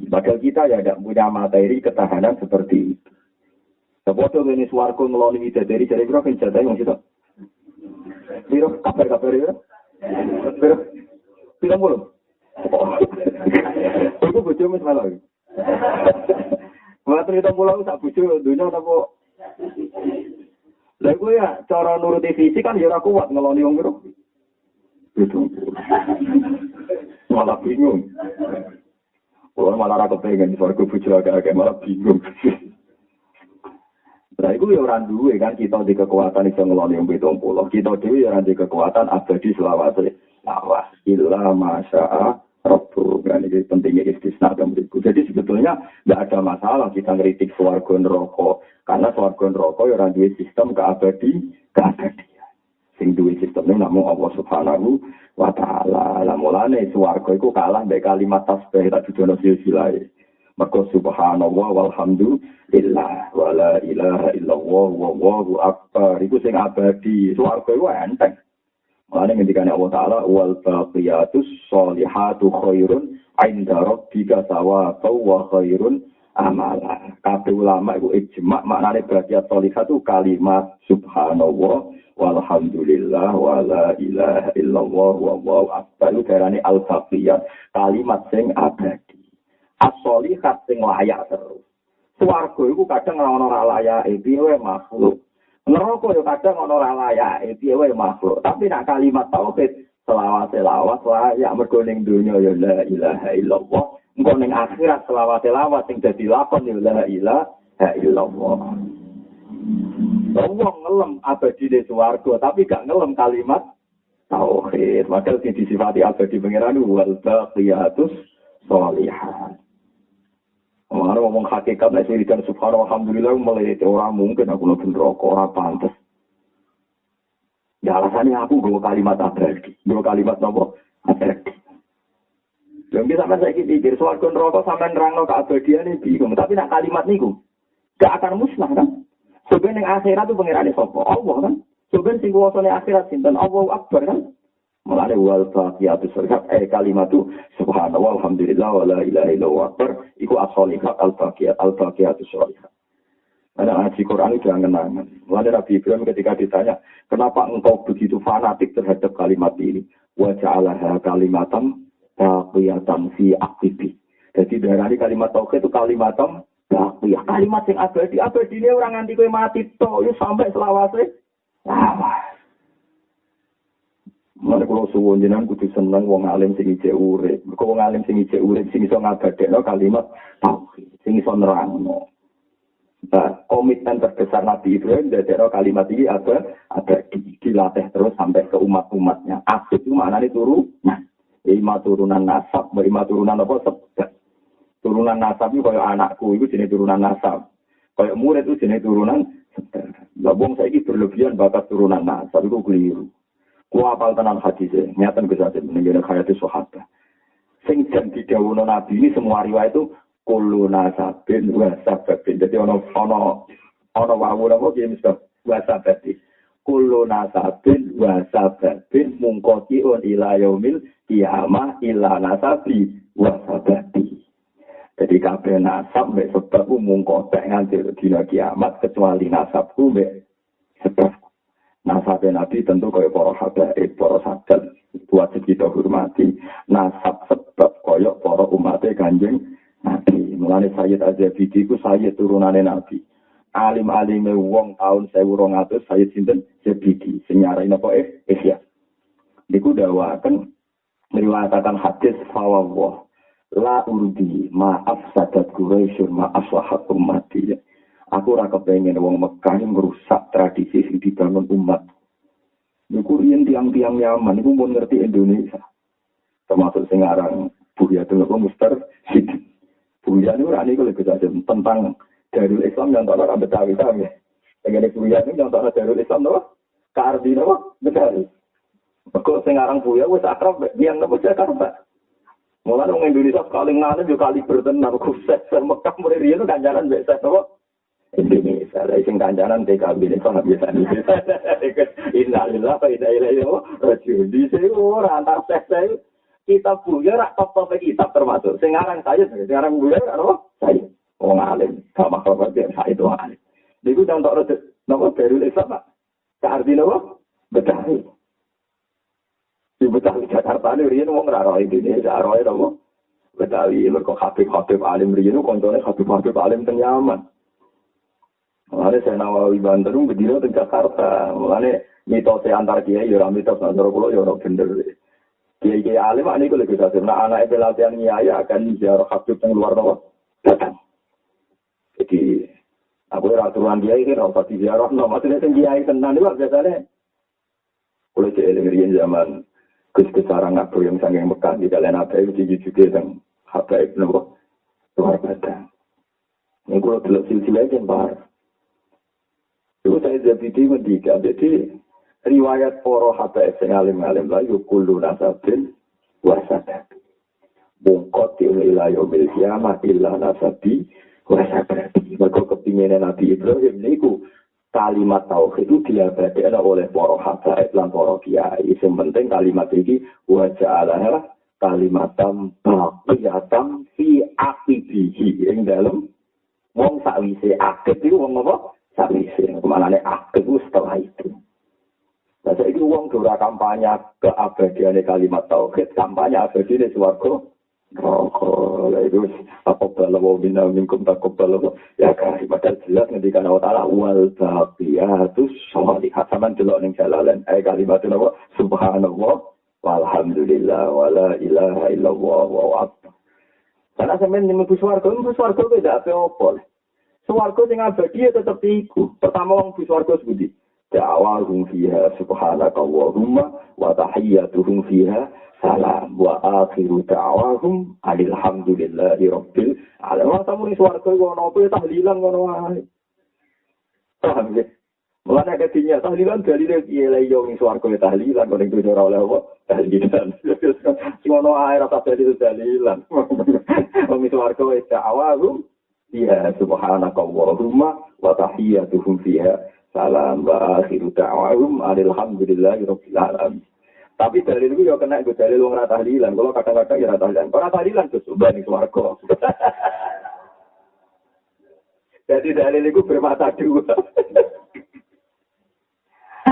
Padahal kita ya tidak punya materi ketahanan seperti itu. Sepodo ngene swarga ngeloni widadari jare piro kan jatahe wong sitok. Piro kabar ya? Piro mulu. Iku bojomu malah. Waktu itu pulau tak bojo dunya apa? Lah gue ya cara nuruti fisik kan ya ora kuat ngeloni wong piro. Itu. Malah bingung. Kalau malah ora kepengen swarga bojo agak-agak malah bingung. Nah, itu ya orang duwe kan kita di kekuatan iso ngeloni wong 70. Kita dhewe ya di kekuatan abadi selawase. Lawas illa masya'a Rabbuk. Nah, ini pentingnya istisna dan berikut. Jadi sebetulnya tidak ada masalah kita ngeritik swarga neraka. Karena swarga neraka ya orang duwe sistem keabadian. Sing duwe sistemnya namung Allah Subhanahu wa taala. Lah mulane swarga iku kalah mbek kalimat tasbih tak dudono silsilahe. Maka subhanallah walhamdulillah wala ilaha illallah wallahu akbar. Iku sing abadi. Swarga iku enteng. Mulane ngendikane Allah Ta'ala wal baqiyatus sholihatu khairun 'inda rabbika thawaban wa khairun amala. Kabeh ulama iku ijma' maknane baqiyat sholihah itu kalimat subhanallah walhamdulillah wala ilaha illallah wallahu akbar. Itu darane al-baqiyat, kalimat sing abadi. As-sholihat sing layak terus. Swarga iku kadang ora layake piye wae makhluk. Neraka yo kadang ana ora layake piye wae makhluk. Tapi nek kalimat tauhid selawat layak mergo ning donya ya la ilaha illallah. Engko ning akhirat selawat sing dadi lakon ya la ilaha illallah. Wong ngelem abadi di swarga tapi gak ngelem kalimat tauhid. Maka disifati abadi pangeran wal baqiyatus sholihah. Orang ngomong hakikat, nek sirikan subhanallah alhamdulillah mulai orang mungkin aku nonton rokok orang pantas. Ya alasannya aku gue kalimat abadi, gue kalimat nopo abadi. Yang bisa saya pikir soal rokok sampai nerangno keabadian ini bingung, tapi nak kalimat niku gak akan musnah kan? Sebenarnya akhirat itu pengirannya sopo Allah kan? Sebenarnya sing kuwasane akhirat sinten Allahu Akbar kan? Mulane wal baqiyatus sholihat kalimatu subhanallah alhamdulillah wala ilaha illallah akbar iku as-sholihat al-baqiyatus sholihat. Ada ngaji Quran itu angen-angen. Mulane Nabi Ibrahim ketika ditanya, "Kenapa engkau begitu fanatik terhadap kalimat ini?" Wa ja'alaha kalimatan baqiyatan fi aqibi. Jadi darani kalimat tauhid itu kalimatan baqiyah. Kalimat sing abadi orang nganti kowe mati to, yo sampai selawase. Mulane kula suwun jenengan kudu seneng wong alim sing ijek urip. Mergo wong alim sing ijek urip sing iso ngabadekno kalimat tauhid, sing iso nerangno. Nah, komitmen terbesar Nabi Ibrahim dadekno kalimat iki ada dilatih terus sampai ke umat-umatnya. Asli itu maknane turunan. Lima turunan nasab, lima turunan apa sebab. Turunan nasab itu kaya anakku itu jenenge turunan nasab. Kaya murid itu jenenge turunan sebab. Lah wong saiki berlebihan bakat turunan nasab itu keliru. Ku apal tenan hadise, nyatan kesate menengene hayate sahabat. Sing jan didhawuhna Nabi ini semua riwayat itu kullu nasabin wa sababin. Dadi ana wawu apa iki mesti wa sababin. Kullu nasabin wa sababin mungqati'un ila yaumil qiyamah illa nasabi wa sababi. Jadi kabeh nasab mek sebab mungqati nganti dina kiamat kecuali nasabku mek sebab. Nasab Nabi tentu kaya para habaib, para sadat wajib kita hormati. Nasab sebab kaya para umatnya Kanjeng Nabi. Mulane Sayyid Az-Zabidi ku Sayyid turunane Nabi. Alim-alime wong tahun 1200 Sayyid sinten Zabidi. Sing nyarai napa Ihya. Niku dawaken meriwayataken hadis fawwah. La urdi ma'af sadat Quraisyun ma'af sahat ummati. Aku ora kepengin wong Mekah merusak tradisi sing dibangun umat. Niku yen tiang-tiang Yaman niku mun ngerti Indonesia. Termasuk sing aran Buya Tengah Mustar Sid. Buya niku ora niku lebih tentang Darul Islam yang tak ora Betawi ta ya. Tengene Buya niku yang tak Darul Islam to. Kardi napa Betawi. Kok sing aran Buya wis akrab yang napa Jakarta. Mulane wong Indonesia sekali ngalim yo kali bertenar khusus Mekah mrene kan jalan biasa to. Indonesia, sing kancanan PKB ini sangat biasa. Innalillah wa inna ilaihi raji'un. Di sini orang antar seks kita punya rak top kita termasuk. Sekarang sekarang punya apa? Saya. Wong alim, sama kalau dia saya itu alim. Diku contoh nama Darul Islam Pak. Arti nama Betawi. Di Betawi Jakarta ini riyen wong ora roh Indonesia, roh apa? Betawi mergo Habib alim riyen koncone Habib alim teng Yaman. Mulane saya Nawawi Banten berdiri di Jakarta. Mulane mitosnya antar kiai ya mitos antara pulau ya bener. Kiai alim ini kalau kita sebenarnya anak pelatihan kiai akan ziarah Habib yang luar negeri datang. Jadi aku aturan kiai ini rasa di ziarah. Maksudnya kiai tenan itu biasanya. Kalau kiai dengerin zaman Sarang aku yang sangat Mekah di kalian apa itu juga yang Habib luar batang. Ini kalau belum silsilah yang parah. Itu saya jadi mendiga. Jadi riwayat para habaib sing alim-alim la yukullu nasabin wasabab. Bungkot ila yaumil qiyamah illa nasabi wasabab. Mergo kepingine Nabi Ibrahim niku kalimat tauhid itu diabadikan oleh para habaib lan para kiai. Sing penting kalimat iki wa ja'alaha kalimatam baqiyatan fi aqibihi ing dalem wong sakwise akib iku wong apa? Sakwise. Kemanane akib setelah itu. Nah, saiki wong ora kampanye keabadiane kalimat tauhid, kampanye abadine swarga. Lah itu apa kalau bina minkum takobal ya kan padahal jelas ngendikan Allah Taala wal baqiyatus sholihat sampean delok ning jalalan kalimat apa subhanallah walhamdulillah wala ilaha illallah wa akbar. Karena sampean mlebu swarga beda apa-apa. Swarga sing abadi tetep iku. Pertama wong mlebu swarga sebuti da'awahum fiha subhanakallahumma wa tahiyyatuhum fiha salam wa akhiru da'wahum alhamdulillahi rabbil alamin. Tamu ning swarga ono apa tahlilan ngono wae. Paham ya? Mulane ketinya tahlilan dalile piye lha yo ning swarga tahlilan kok ning dunya ora oleh apa? Tahlilan. Sing ono ae rasa tahlilan. Wong swarga wis da'wahum ya subhanakallahumma wa tahiyyatuhum fiha salam wa akhiru da'wahum alhamdulillahi rabbil alamin. Tapi dalil itu ya kena ikut dalil wong rata tahlilan. Kalau kadang-kadang ya rata tahlilan. Kalau rata tahlilan itu sudah nih swarga. Jadi dalil itu bermata dua.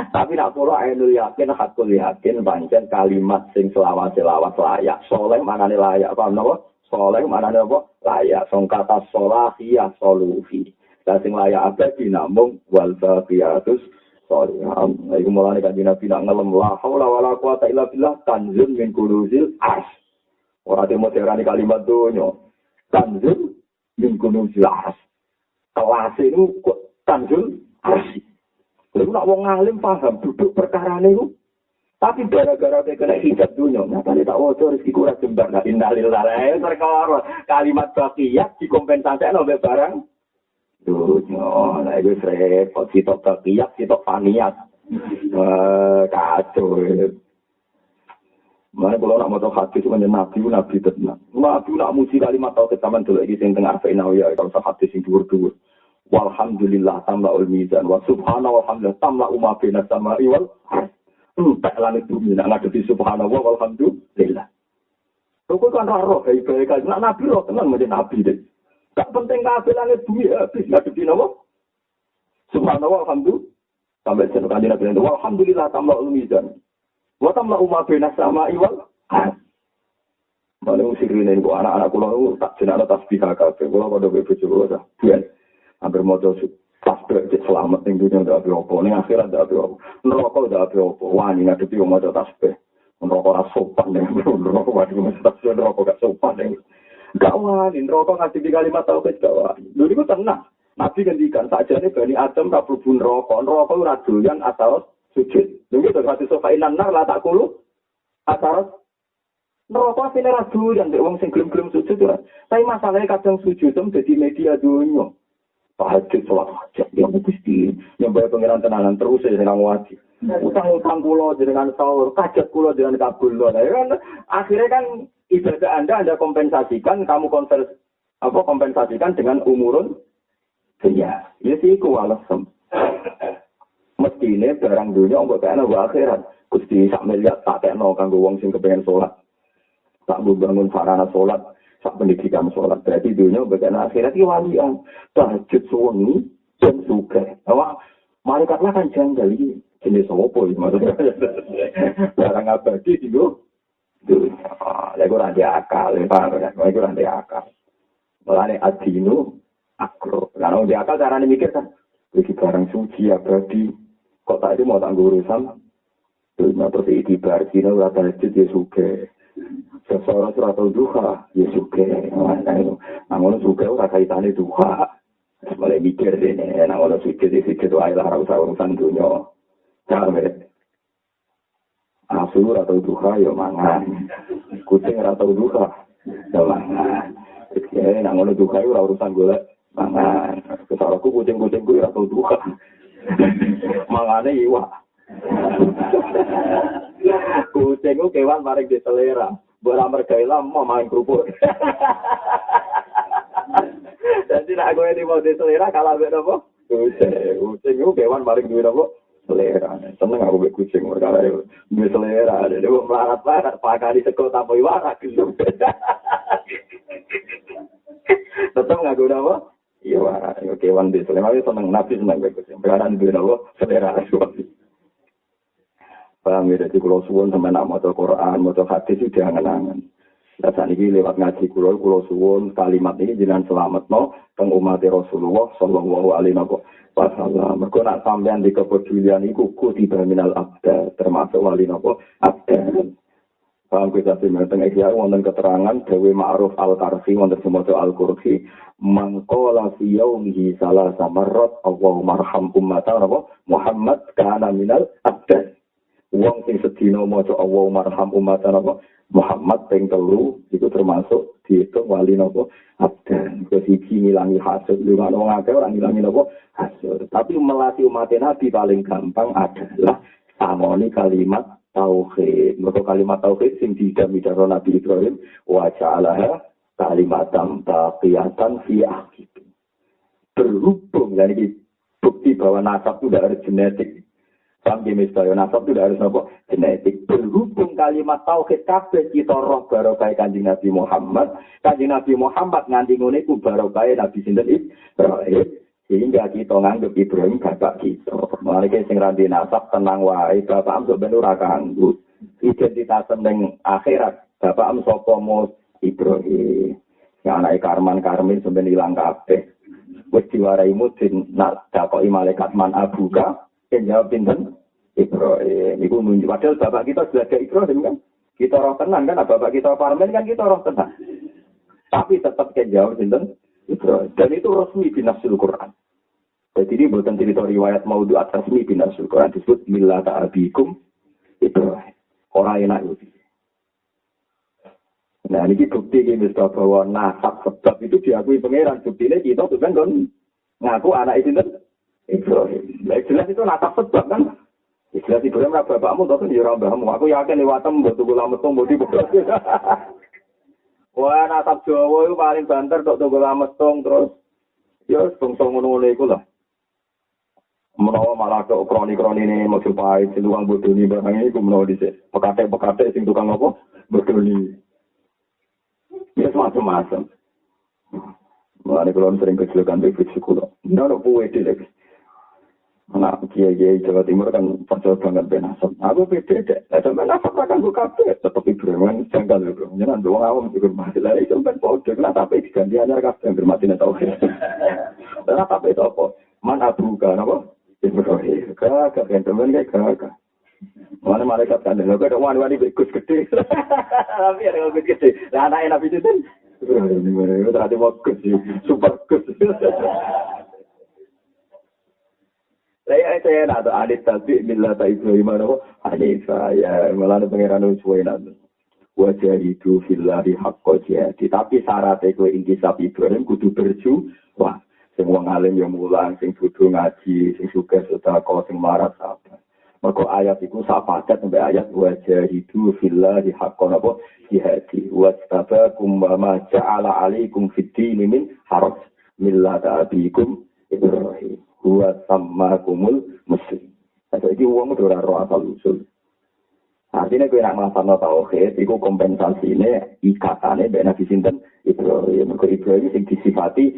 Tapi nak pola ainul yakin, hakul yakin, pancen kalimat sing selawat-selawat layak. Soleh mana nih layak? Paham napa? Soleh mana nih apa? Layak. Song kata solahiyah soluhi. Dan sing layak abadi namung wal baqiyatus sorry, iku mulane kanjeng Nabi nak ngelem la haula wala quwata illa billah tanzul min kunuzil ars. Ora demo diarani kalimat donya. Tanzul min kunuzil ars. Kelas itu tanzul ars. Lalu nak wong alim paham duduk perkarane iku. Tapi gara-gara kena hijab dunia, nyatane tak waca rezeki kurang jembar nak innalillahi perkara kalimat baqiyat dikompensasikan oleh barang dunia, nah itu repot, sitok bakiat, sitok paniat. Kacau. Mana kalau nak motor hadis menjadi nabi tenang. Nabi nak muji kalimat tauhid taman dulu lagi sing tengah final ya kalau hadis sing dhuwur-dhuwur. Walhamdulillah tamla ul mizan wa subhanallah walhamdulillah tamla umma bina samai wal tak langit bumi nak ngadepi subhanallah walhamdulillah. Kok kan roh baik-baik kan nabi roh tenang menjadi nabi deh. Tak penting kabeh langit bumi habis ngadepi napa? Subhanallah alhamdulillah. Sampai jeneng kanjeng Nabi itu alhamdulillah tamla mizan. Wa tamla umma baina samai wal ardh. Mane usirine iku anak-anak kula tak jenenge tasbih kabeh. Kula padha bojo kula. Biyen hampir maca tasbih selamat ning dunya ndak apa-apa, ning akhirat ndak apa-apa. Neraka ndak apa-apa. Wani ngadepi wong maca tasbih. Neraka ora sopan ning neraka waduh maca tasbih neraka gak sopan ning. Gak wani, neraka ngasih kalimat tauhid gak wani. Lho niku tenang. Nabi ngendikan sakjane Bani Adam ra mlebu neraka. Neraka ora doyan asal sujud. Lha iki terus sofa inan nar la takulu asal neraka sine ra doyan nek wong sing gelem-gelem sujud ora. Tapi masalahnya kadang sujud dadi media dunya. Tahajud sholat hajat ya Gusti. Nyembah pangeran tenanan terus jenengan wajib. Utang-utang kula jenengan sahur, hajat kula jenengan kabul. Nah, kan akhirnya kan ibadah Anda kompensasikan, kamu kompensasikan dengan umurun dunia. Ya sih ku alasan. Mestine barang dunia mbok kene akhirat. Gusti sak miliar tak tekno kanggo wong sing kepengin salat. Tak bangun sarana salat, sak pendidikan salat. Berarti dunia bagian akhirat iki walian. Tahajud suwengi jam suka. Awak malaikatlah kan janggal iki. Jenis opo iki maksudnya. Barang abadi itu. Lha ora ada akal, paham ya? Ora ada akal. Mulane adinu akro. Lah di akal carane mikir kan iki barang suci abadi. Kok tak itu mau tanggung urusan. Terus itibar dina ora tahajud ya suke. Seseorang surat duha ya suke. Ngono suke ora kaitane duha. Mulai mikir dene, ngono suke itu ae lah ora usah urusan dunya. Sampe asur atau duha ya mangan. Kucing atau duha ya mangan. Jadi ngono duha ora urusan golek mangan. Kesalaku kucing-kucingku ora tau duha. Mangane iwak. Kucingku kewan paling diselera. Bola mergaila mau main kerupuk. Jadi nak gue di mau diselera kalau ada apa? Kucing itu kewan paling duwe apa? Selera. Seneng aku mbek kucing perkara itu. Duwe selera. Dadi wong melarat-larat pakani sego tanpa iwak gelem. Tetep nggak guna apa? Iya, kewan di selera itu seneng nabi seneng mbek kucing. Perkara duwe apa? Selera. Paham ya, jadi kalau suwun sampai nak maca Quran, maca hadis itu jangan-jangan. Dan saat ini lewat ngaji kulo suwun kalimat ini jangan selamat no teng umat Rasulullah Shallallahu Alaihi Wasallam. Mereka nak sampean di kepedulian itu kutiba minal abda termasuk wali nopo abda. Paham kita sih teng ikhya wonten keterangan Dewi Ma'ruf Al-Karfi wonten semoga Al-Qurfi mangqala fi yaumihi salasa marrat Allahumma arham ummata Muhammad kana minal abda. Wong sing sedina maca Allahumma arham ummata Muhammad ping 3 itu termasuk dihitung wali napa abdan. Kesiji ngilangi hasud, lunga wong akeh ora ngilangi napa hasud. Tapi melatih umat Nabi paling gampang adalah samoni kalimat tauhid. Mergo kalimat tauhid sing didamidaro Nabi Ibrahim wa ja'alaha kalimatan baqiyatan fi akhir. Berhubung yani bukti bahwa nasab itu tidak harus genetik. Sampai misalnya nasab itu harus apa? Genetik. Berhubung kalimat tauhid kabeh kita roh barokah Kanjeng Nabi Muhammad. Kanjeng Nabi Muhammad nganti ngene ku barokah Nabi sinten Ibrahim. Sehingga kita nganggep Ibrahim bapak kita. Mulane sing ra nasab tenang wae, bapak am ben ora kanggo. Identitas ning akhirat, bapak am sapa mus Ibrahim. Yang anake Karman Karmin sampeyan ilang kabeh. Wis diwarai mudin nak takoki malaikat man abuka. Yang jawab pinten Ibrahim. Iku nunjuk padahal bapak kita sudah ada Ibrahim kan. Kita roh tenan kan, bapak kita Parmen kan kita roh tenan. Tapi tetap yang jawab pinten Ibrahim. Dan itu resmi binasul Quran. Jadi ini bukan cerita riwayat maudhu atas resmi binasul Quran disebut millata abikum Ibrahim. Orang enak itu. Nah ini bukti ini bahwa nasab sebab itu diakui pangeran. Buktinya kita tuh kan ngaku anak itu Ibrahim. Jelas itu natap sebab kan. Jelas Ibrahim lah bapakmu, tapi dia orang mbahmu. Aku yakin lewatem, buat tunggu lama tunggu di bukti. Wah, natap Jawa itu paling banter, tunggu lama tunggu terus. Ya, tunggu itu lah. Menawa malah ke kroni-kroni ini, maksud pahit, si tukang bodoh ini, barang ini, aku menawa disini. Pekate-pekate, si tukang apa? Bodoh ini. Ya, semacam-macam. Mulane kalau sering kecelakaan di sekolah, nggak ada puede lagi. Anak kiai Jawa Timur kan percaya banget benasab. Aku beda deh. Ada benasab akan buka kafe. Tetap Ibrahim janggal ya bro. Jangan doang awam juga masih lari. Itu kan kode. Kenapa tapi diganti hanya kafe yang bermati tahu. Kenapa itu apa? Mana buka apa? Ibrahim. Kakak yang teman kayak kakak. Mana malaikat kan? Lalu ada wani-wani bekus gede. Tapi ada bekus gede. Nah anak Nabi itu kan. Ini terhati bagus sih. Super bagus. Saya nak ada adit tapi millata Ibrahim apa? Hanifah ya malah pangeran suwe nak. Wajah itu fillahi haqqo jihadi. Tapi syaratnya kowe intisab Ibrahim kudu berjuang. Sing wong alim yo mulang, sing kudu ngaji, sing sugih sedekah, sing marat sabar. Mergo ayat iku sapaket sampai ayat wajah itu fillahi haqqo apa? Jihadi. Wastabakum wa ma ja'ala 'alaikum fid-din min haraj. Millata abikum Ibrahim. Buat sama kumul muslim. Jadi ini uang udah roh asal usul. Artinya gue nak masalah tauhid, itu kompensasi ini ikatannya dengan Nabi Sinten Ibrahim. Ibrahim yang disifati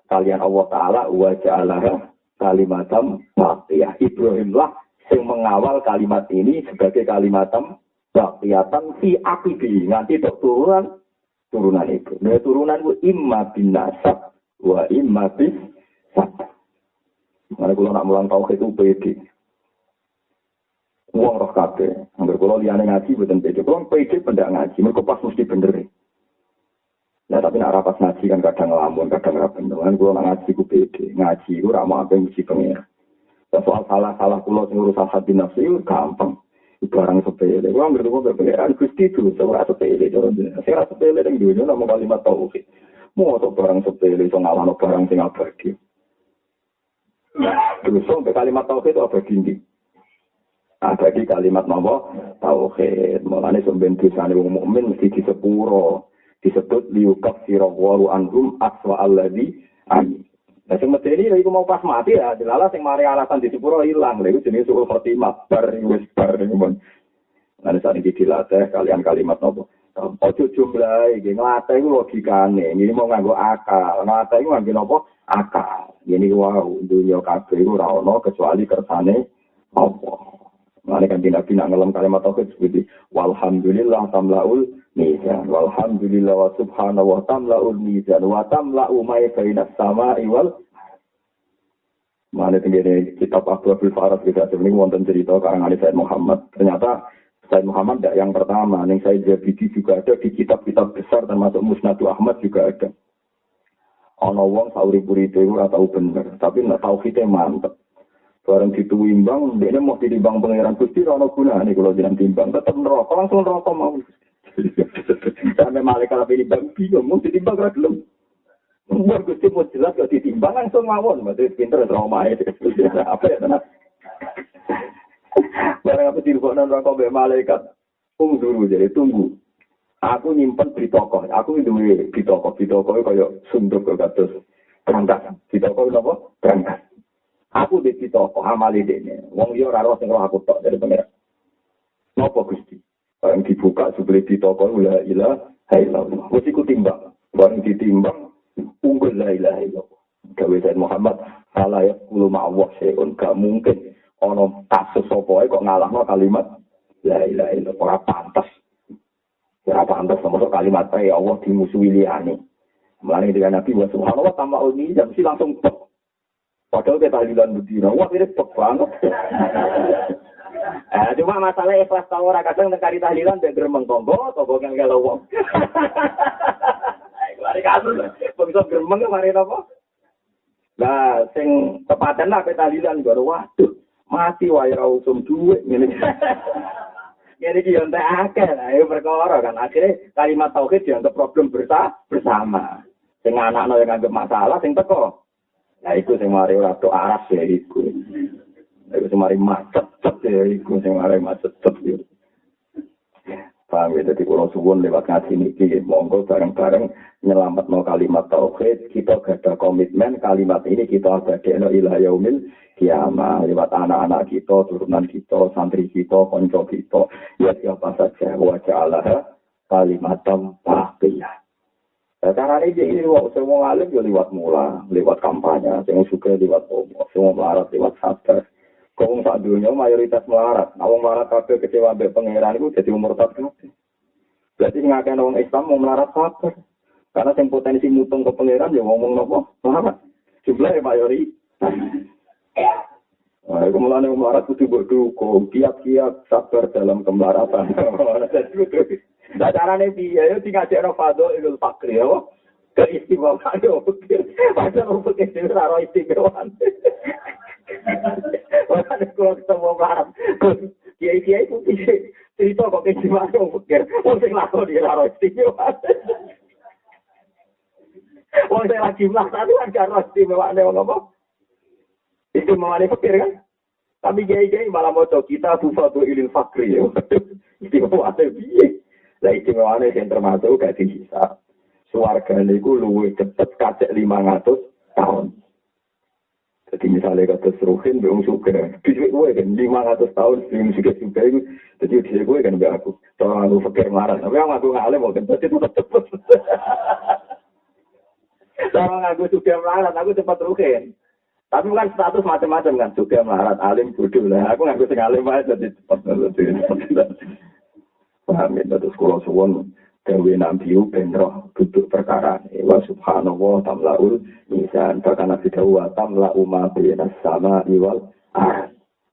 kalian Allah Taala waja'alah kalimatam baqiyah. Ibrahim lah yang mengawal kalimat ini sebagai kalimatam baqiyatan fi aqibi. Nanti turunan itu. Nah, turunan itu imma bin nasab wa imma bin sabab. Mana kalau nak mulang tauhid itu pede. Uang roh kabeh. Angger kalau liane ngaji boten pede. Kalau pede pendak ngaji, mergo pas mesti bener. Nah tapi nak rapat ngaji kan kadang ngelamun, kadang ra bener. Kan kalau nak ngaji ku pede. Ngaji ku ra mau apa mesti pengen. Soal salah-salah kula sing urusan hati nafsu itu gampang. Barang sepele. Wong angger kok pengeran Gusti itu ora sepele. Sing ora sepele ning dunya namung kalimat tauhid. Mau barang sepele iso ngalahno barang sing abadi. Terus sampai kalimat tauhid itu apa gini? Abadi kalimat nama tauhid. Mulane sampeyan dosane wong mukmin mesti disepuro. Disebut liukaffira Allahu anhum aswa alladzi Nah, sing medeni lha iku mau pas mati ya, dilala sing mari alasan di sepuro ilang. Lha iku jenenge suul khotimah bar wis bar niku. Nah, saat ini dilatih kalian kalimat nopo. Ojo jumlah iki nglatih iku logikane. Ini mau nganggo akal. Nglatih iku nganggo nopo? Akal. Ini wow, dunia kabeh iku ora ono kecuali kersane apa. Mane kan Nabi nak ngelam kalimat tauhid seperti walhamdulillah tamlaul mizan walhamdulillah wa subhanahu wa tamlaul mizan wa tamlau ma bainas samai wal mane tengene kitab Abu Abdul Faras kita sebenarnya wonten cerita karangan Said Muhammad. Ternyata Said Muhammad tidak yang pertama, ning Said Zabidi juga ada di kitab-kitab besar termasuk Musnad Ahmad juga ada. Ana wong sauri-uri itu ora tau bener, tapi nek tauhidnya mantep. Barang ditimbang, dia mau ditimbang pangeran Gusti, ono gunane kalau jangan timbang, tetap neraka, langsung neraka mau. Sampai malaikat lebih ditimbang, bingung, mau ditimbang gak gelem. Mungkin Gusti mau jelas gak ditimbang, langsung mawon, berarti pinter trauma itu. Apa ya tenang? Barang apa ditimbang neraka be malaikat, dulu jadi tunggu. Aku nyimpen di toko, aku itu di toko kayak sunduk ke atas berangkat, di toko apa? Berangkat. Aku di toko amali dene. Wong yo ora sing roh aku tok dari pangeran. Napa Gusti? Bareng dibuka sebeli di toko la ilaha illallah. Wis iku timbang. Bareng ditimbang unggul la ilaha illallah. Gawe Said Muhammad ala yaqulu ma'allah syai'un gak mungkin ana kasus sapa wae kok ngalahno kalimat la ilaha illallah. Ora pantes. Ora pantes sama kalimat ya Allah dimusuhi liyane. Mulane dengan Nabi wa subhanallah tamau ini jam si langsung tok. Padahal kita tahlilan berdiri, wah ini pek banget. Cuma masalah ikhlas tau ora kadang nekari tahlilan dan geremeng tonggo yang kalau wong. Mari kasus, bisa geremeng mari apa? Nah, sing tepatan lah tahlilan baru waduh, mati wae ra usum duit ngene. Ngene iki yo entek akeh lah, ayo perkara kan akhirnya kalimat tauhid dianggap problem bersama. Sing anakno yang anggap masalah sing teko. Nah, itu sing mari ora tok aras ya iku. Iku sing mari macet ya iku sing mari macet ya. Paham ya, jadi kalau suwun lewat ngaji niki, monggo bareng-bareng nyelametno kalimat tauhid, kita gada komitmen kalimat ini kita abadekno ila yaumil kiamah lewat anak-anak kita, turunan kita, santri kita, konco kita, ya siapa saja wajah Allah kalimatam baqiyah. Karena ini semua alim yo lewat mula, lewat kampanye, yang suka lewat omong, semua melarat lewat sadar. Kau sak dunia mayoritas melarat, awang melarat kabeh kecewa mbek pangeran itu jadi murtad kabeh. Berarti ngakene wong Islam mau melarat sadar. Karena yang potensi mutung ke pangeran ya ngomong nopo melarat. Jumlahnya mayoritas. Nah, kemudian yang melarat kudu mbok dukung, kiat-kiat sabar dalam kemelaratan. Nah, caranya dia itu ngajak fadhil Idul Fitri ya. Keistimewaan yo pikir. Padahal pikir itu ora istimewa. Ora kalau ketemu melarat. Kiai-kiai itu cerita kok keistimewaan yo pikir. Wong sing lakon dia ora istimewa. Wong sing lagi melarat kan karo istimewane wong apa? Istimewane pikir kan. Tapi kiai-kiai malah maca kita Fadhil Idul Fitri ya. Istimewane piye? Lah istimewane sing termasuk gak dihisab. Suwargane iku luwih cepet kacek 500 tahun. Jadi misalnya kata Ruhin be wong sugih, dhisik kowe kan 500 tahun sing sugih-sugih iku dadi dhisik kowe kan be aku. Cara aku pikir marah, tapi aku ngalim kok dadi cepet. Cara aku sugih melarat, aku cepet Ruhin. Tapi kan status macam-macam kan, sugih melarat, alim bodoh lah. Aku ngaku sing alim ae dadi cepet. Paham ya, terus kalau suwon gawe nabiu benroh duduk perkara wa subhanallah tamlaul mizan bahkan nabi dawa tamlau ma bayna sama iwal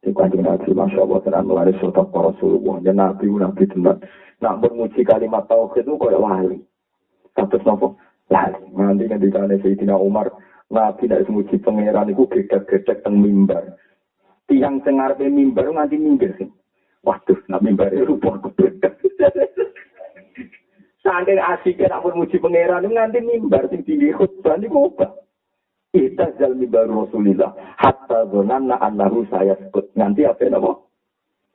itu kan nabi masyaallah tenan waris sotok Rasulullah dan nabi tenan nak bermuji kalimat tauhid itu koyo lali terus nopo lali nanti ketika Sayyidina Umar nabi nek muji pangeran iku gedhe-gedhe teng mimbar tiyang sing ngarepe mimbar nganti minggir sing waduh nak mimbar rupa saking asiknya nak bermuji pangeran nganti mimbar sing tinggi khutbah niku kok itazal mimbar Rasulillah hatta dzanna annahu sayasqut nganti apa napa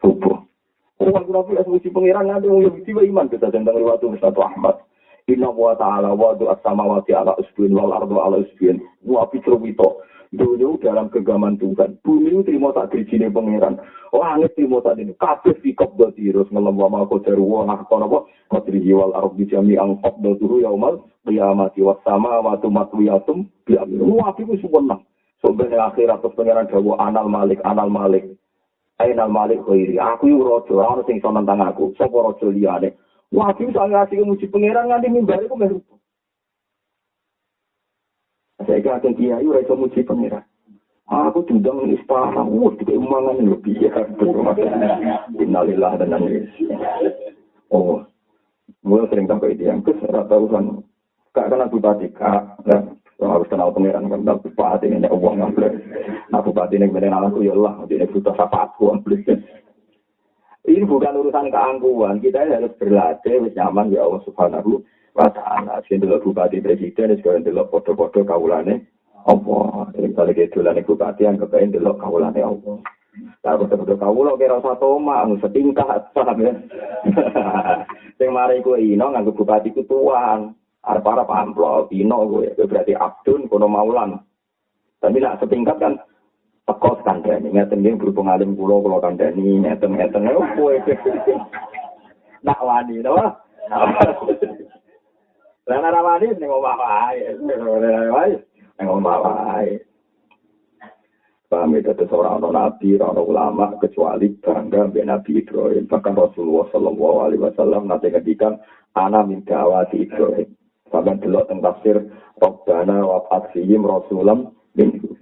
subuh orang kira muji pangeran nganti wong yo iman kita tentang riwayat Ustaz Ahmad Inna wa ta'ala wa du'at samawati ala usbin wal ardu ala usbin. Wa fitrwito. Dunia dalam genggaman Tuhan. Bumi terima tak dirijine pangeran. Langit terima tak ini. Kabeh fi qabdati terus ngelem wa ma qadaru wa nahqana wa qadrihi wal ardi jami'an qabdatuhu yaumal qiyamati was samawati matwiyatum bi amri. Wa iku suwenang. Sombene akhirat terus pangeran dawuh anal malik. Ainal malik khairi. Aku yo raja, ora sing iso nentang aku. Sapa raja liyane? Wa iku sange muji pangeran nganti mimbar iku meh. Saya kata kiai ora iso muji pangeran. Aku diundang ning istana, dikek mangan lebih ya. Innalillahi dan inna ilaihi. Oh. Gue sering sampai dia, terus ora tahu kan. Kak kan bupati kak, harus kenal pangeran kan bupati ini uang ngambil. Nah bupati ini kemudian anakku ya Allah, ini butuh sapaatku ambil. Ini bukan urusan keangkuhan, kita harus berlatih, wis nyaman ya Allah Subhanahu wa ta'ala. Sing delok bupati presiden sekarang delok foto-foto kawulane apa. Kalau gitu lan bupati yang kepengen delok kawulane apa. Kalau foto-foto kawula kira satu mak setingkat paham ya. Sing mari ku ino nganggo bupati kutuan. Arep-arep amplop ino kowe berarti abdun kono maulan. Tapi nak setingkat kan tekos kandhani ngeten nggih berhubung alim kula kandhani ngeten-ngeten kowe. Nak wani to. Lah ora wani ning omah wae. Ning omah wae. Paham itu seorang nabi, orang ulama kecuali bangga dengan Nabi Ibrahim. Bahkan Rasulullah Shallallahu Alaihi Wasallam nanti ketikan anak minta awati Ibrahim. Sampai delok teng tafsir Rabbana wa ba'athihim rasulam minhum.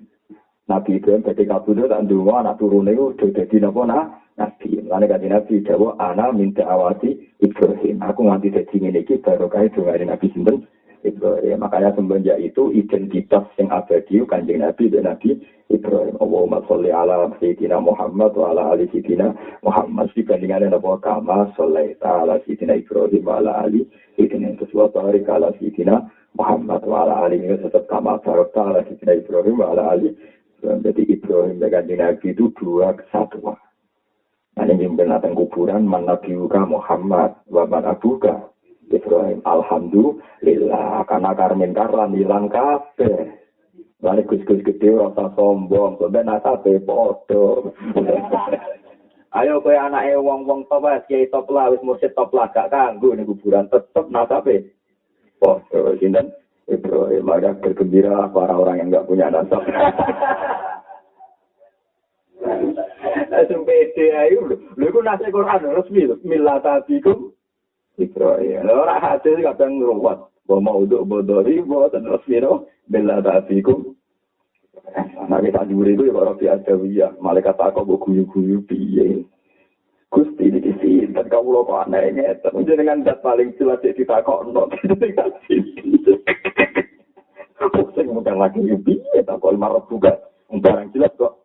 Nabi Ibrahim ketika kabudut tak ndonga anak turune udah dadi napa nabi. Lan kanjeng Nabi dawuh ana minta awati Ibrahim. Aku nganti dadi ngene iki barokah dongane Nabi sinten Ibrahim. Makanya semenjak itu identitas yang abadi kanjeng Nabi dan Nabi Ibrahim. Allahumma sholli ala sayyidina Muhammad wa ala ali sayyidina Muhammad. Dibandingane napa kama sholli ala sayyidina Ibrahim wa ala ali sayyidina barik ala sayyidina Muhammad wa ala ali tetap kama barakta ala sayyidina Ibrahim wa ala ali. Jadi Ibrahim dan kanjeng Nabi itu dua kesatuan. Nah ini datang kuburan man nabiuka Muhammad wa man abuka Ibrahim. Alhamdulillah karena karmin karlan hilang kabeh. Lari gus-gus gede rasa sombong, sebenarnya kabeh podo. Ayo kowe anake wong-wong top wae kiai top lah wis mursyid top lah gak kanggo ning kuburan tetep nasabe. Podo sinten Ibrahim ada bergembira para orang yang enggak punya nasab. Sampai ayo lho iku nase Quran resmi millatabikum Ibrahim. Ora hadis kadang ngruwat. Wa maudhu bodori wa tanasmiro millatabikum. Nah kita juri itu ya Rabbi Adawiyah. Malaikat aku guyu-guyu piye. Gusti iki sih tak kawula kok aneh terus dengan dat paling jelas ditakokno. Sing mudang lagi piye tak kok marah juga. Barang jelas kok.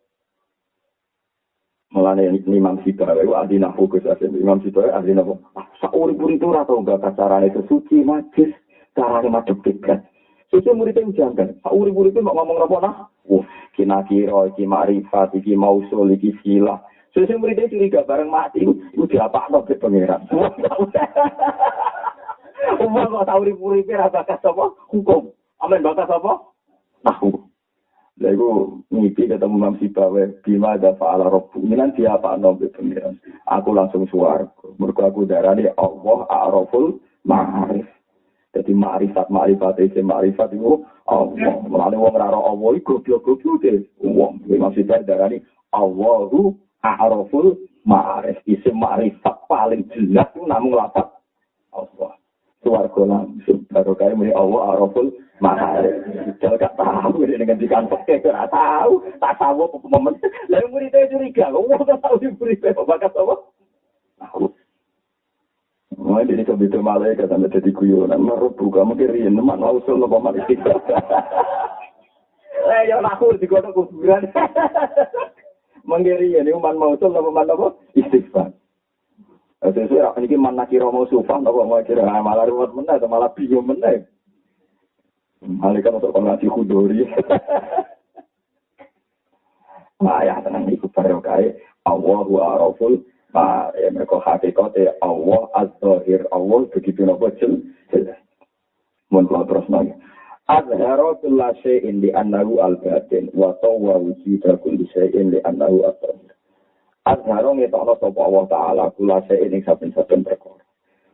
Mulane Imam Sibawai itu adina fokus asli Imam Sibawai adina fokus. Sauripun itu ora tau gak carane sesuci majis, carane madhep kiblat. Suci muridnya jangan. Sauripun itu kok ngomong apa nah? Kira iki makrifat iki mausul iki silah. Suci muridnya curiga bareng mati itu diapakno ke pangeran. Umur kok sauripun iki ra bakas apa? Hukum. Amen bakas apa? Nahu. Lalu ngipi ketemu Imam Sibawai bima ada fa'ala rabbu ini nanti apa nabi pengiran aku langsung suarga mereka aku darani Allah a'raful ma'arif jadi ma'rifat itu Allah melalui wong rara Allah itu goblok deh wong Imam Sibawai darani Allahu a'raful ma'arif isim ma'rifat paling jelas itu namun lapat Allah suarga langsung baru kaya meni Allah a'raful ma'arif jauh gak tahu ini dengan dikantoknya gak tahu tak tahu apa momen lalu muridnya curiga Allah gak tahu di muridnya bakas apa aku ini sebetulnya malaikat sampai jadi guyonan merubu kamu kiriin teman usul apa malaikat ya aku di kota kuburan menggiri ini umat mausul apa istighfar sesuai ini mana kira mau sufah apa mau kira malah ruwet meneh atau malah bingung meneh malaikat untuk pengasih khudori. Nah ya tenang itu barokah Allahu a'raful mereka hakikate Allah az-zahir Allah begitu napa jelas. mun kula terusno. Azhara kullu syai'in li annahu al-batin wa tawwa wujida kulli syai'in li annahu al-zahir. Azhara ngetokno sapa Allah taala kullu syai'in ing saben-saben perkara.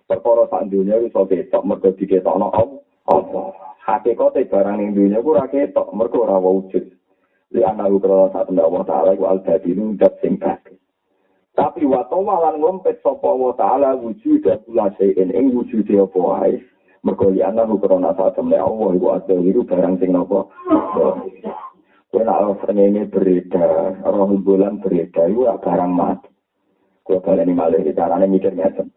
Perkara sak dunya iso ketok mergo diketokno Allah. Hakikate barang ning dunya ku ora ketok mergo ora wujud. Li annahu krana sak Allah taala iku al-batin dat sing batin. Tapi watawa lan ngompet sapa wa ta'ala wujud kula saen ing wujude apa wae. Mergo li ana krana satemene Allah iku adhiru barang sing napa. Kowe nek srengenge beredar, roh bulan beredar iku barang mati. Kowe baleni malih carane mikir ngeten.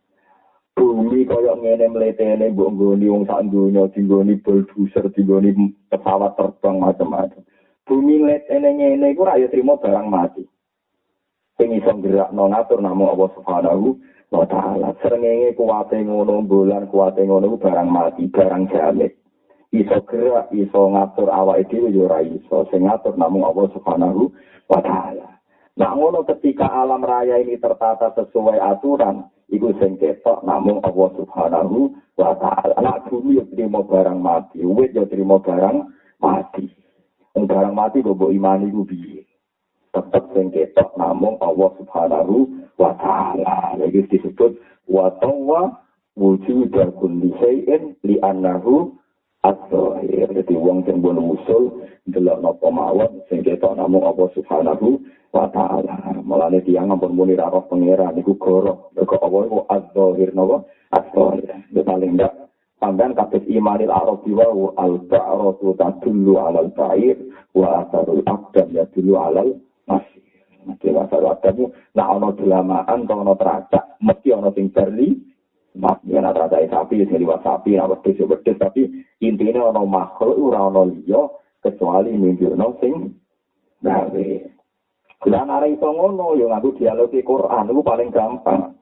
Bumi kaya ngene mletene mbok nggoni wong sak donya dinggoni bulldozer, dinggoni pesawat terbang macam-macam. Bumi mletene ngene iku ora ya trimo barang mati. Sing iso gerakno ngatur namung Allah Subhanahu wa taala. Srengenge kuwate ngono, bulan kuwate ngono barang mati, barang jamet. Iso gerak, iso ngatur awake dhewe yo ora iso. Sing ngatur namung Allah Subhanahu wa taala. Nah ngono ketika alam raya ini tertata sesuai aturan, iku sing ketok namung Allah Subhanahu wa taala. Nek bumi yo trimo barang mati, wit yo trimo barang mati. Wong barang mati kok mbok imani ku piye? Tetap sing ketok namung Allah Subhanahu wa taala. Lagi disebut wa tawwa wujud kulli syai'in li annahu az-zahir. Dadi wong sing mbon usul delok napa mawon sing ketok namung Allah Subhanahu wa taala. Mulane tiyang ampun muni ra roh pangeran niku goro. Mergo Allah iku az-zahir napa? Az-zahir. Paling ndak sampean kabeh imanil arabi wa al-ba'ratu tadullu 'alal ba'ir wa atharul aqdam yadullu 'alal masih. Nanti masalah wadamu, nak ono delamaan, kalau ono teracak, mesti ono sing berli, maknya nak teracak sapi, sing liwat sapi, nak wedus, tapi intinya ono makhluk, ora ono liyo, kecuali minggu ono sing gawe. Dan ada itu ngono, yang aku dialog di Quran, itu paling gampang.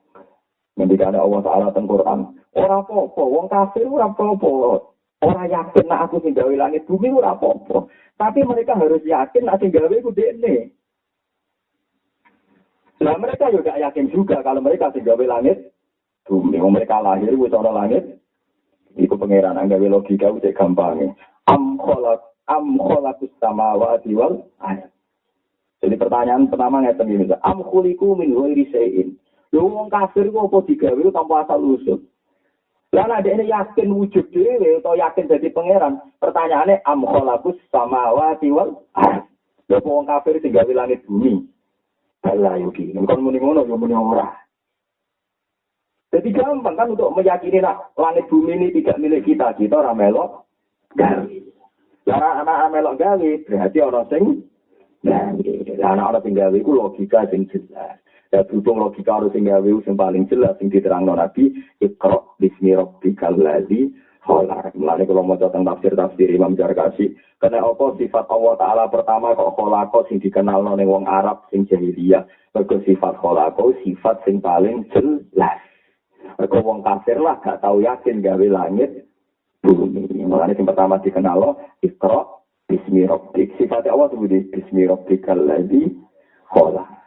Mendikane Allah Ta'ala teng Quran, ora apa-apa, wong kafir ora apa-apa. Ora yakin nak aku sing gawe langit bumi ora apa-apa. Tapi mereka harus yakin nak sing gawe ku dekne. Nah mereka juga yakin juga kalau mereka sing gawe langit bumi. Mereka lahir wis ana langit. Iku pangeran gawe logika wis gampang. Am khalaqus samawati wal ardh. Jadi pertanyaan pertama ngeten iki. Am khuliqu min ghairi syai'in. Lho wong kafir kok apa digawe tanpa asal usul. Lah nek dene yakin wujud dhewe utawa yakin dadi pangeran, pertanyaane am khalaqus samawati wal ardh. Lho wong kafir sing gawe langit bumi. Allah yuki, kon muni ngono yo muni ora. Jadi gampang kan untuk meyakini nak langit bumi ini tidak milik kita ora melok gawe. Lah anak melok gawe berarti ana sing anak sing gawe iku logika sing jelas. Ya berhubung logika harus sing gawe sing paling jelas sing diterangno Nabi, Iqra bismi rabbikal ladzi khalaq. Mulane kalau mau tentang tafsir Imam Jarkasi, karena apa sifat Allah Ta'ala pertama kok kholako sing dikenalno ning wong Arab sing jahiliyah. Mergo sifat kholako sifat sing paling jelas. Mergo wong kafir lah gak tahu yakin gawe langit bumi. Mulane sing pertama dikenalno Iqra bismi rabbik. Sifat Allah sebut bismi rabbikal ladzi khalaq.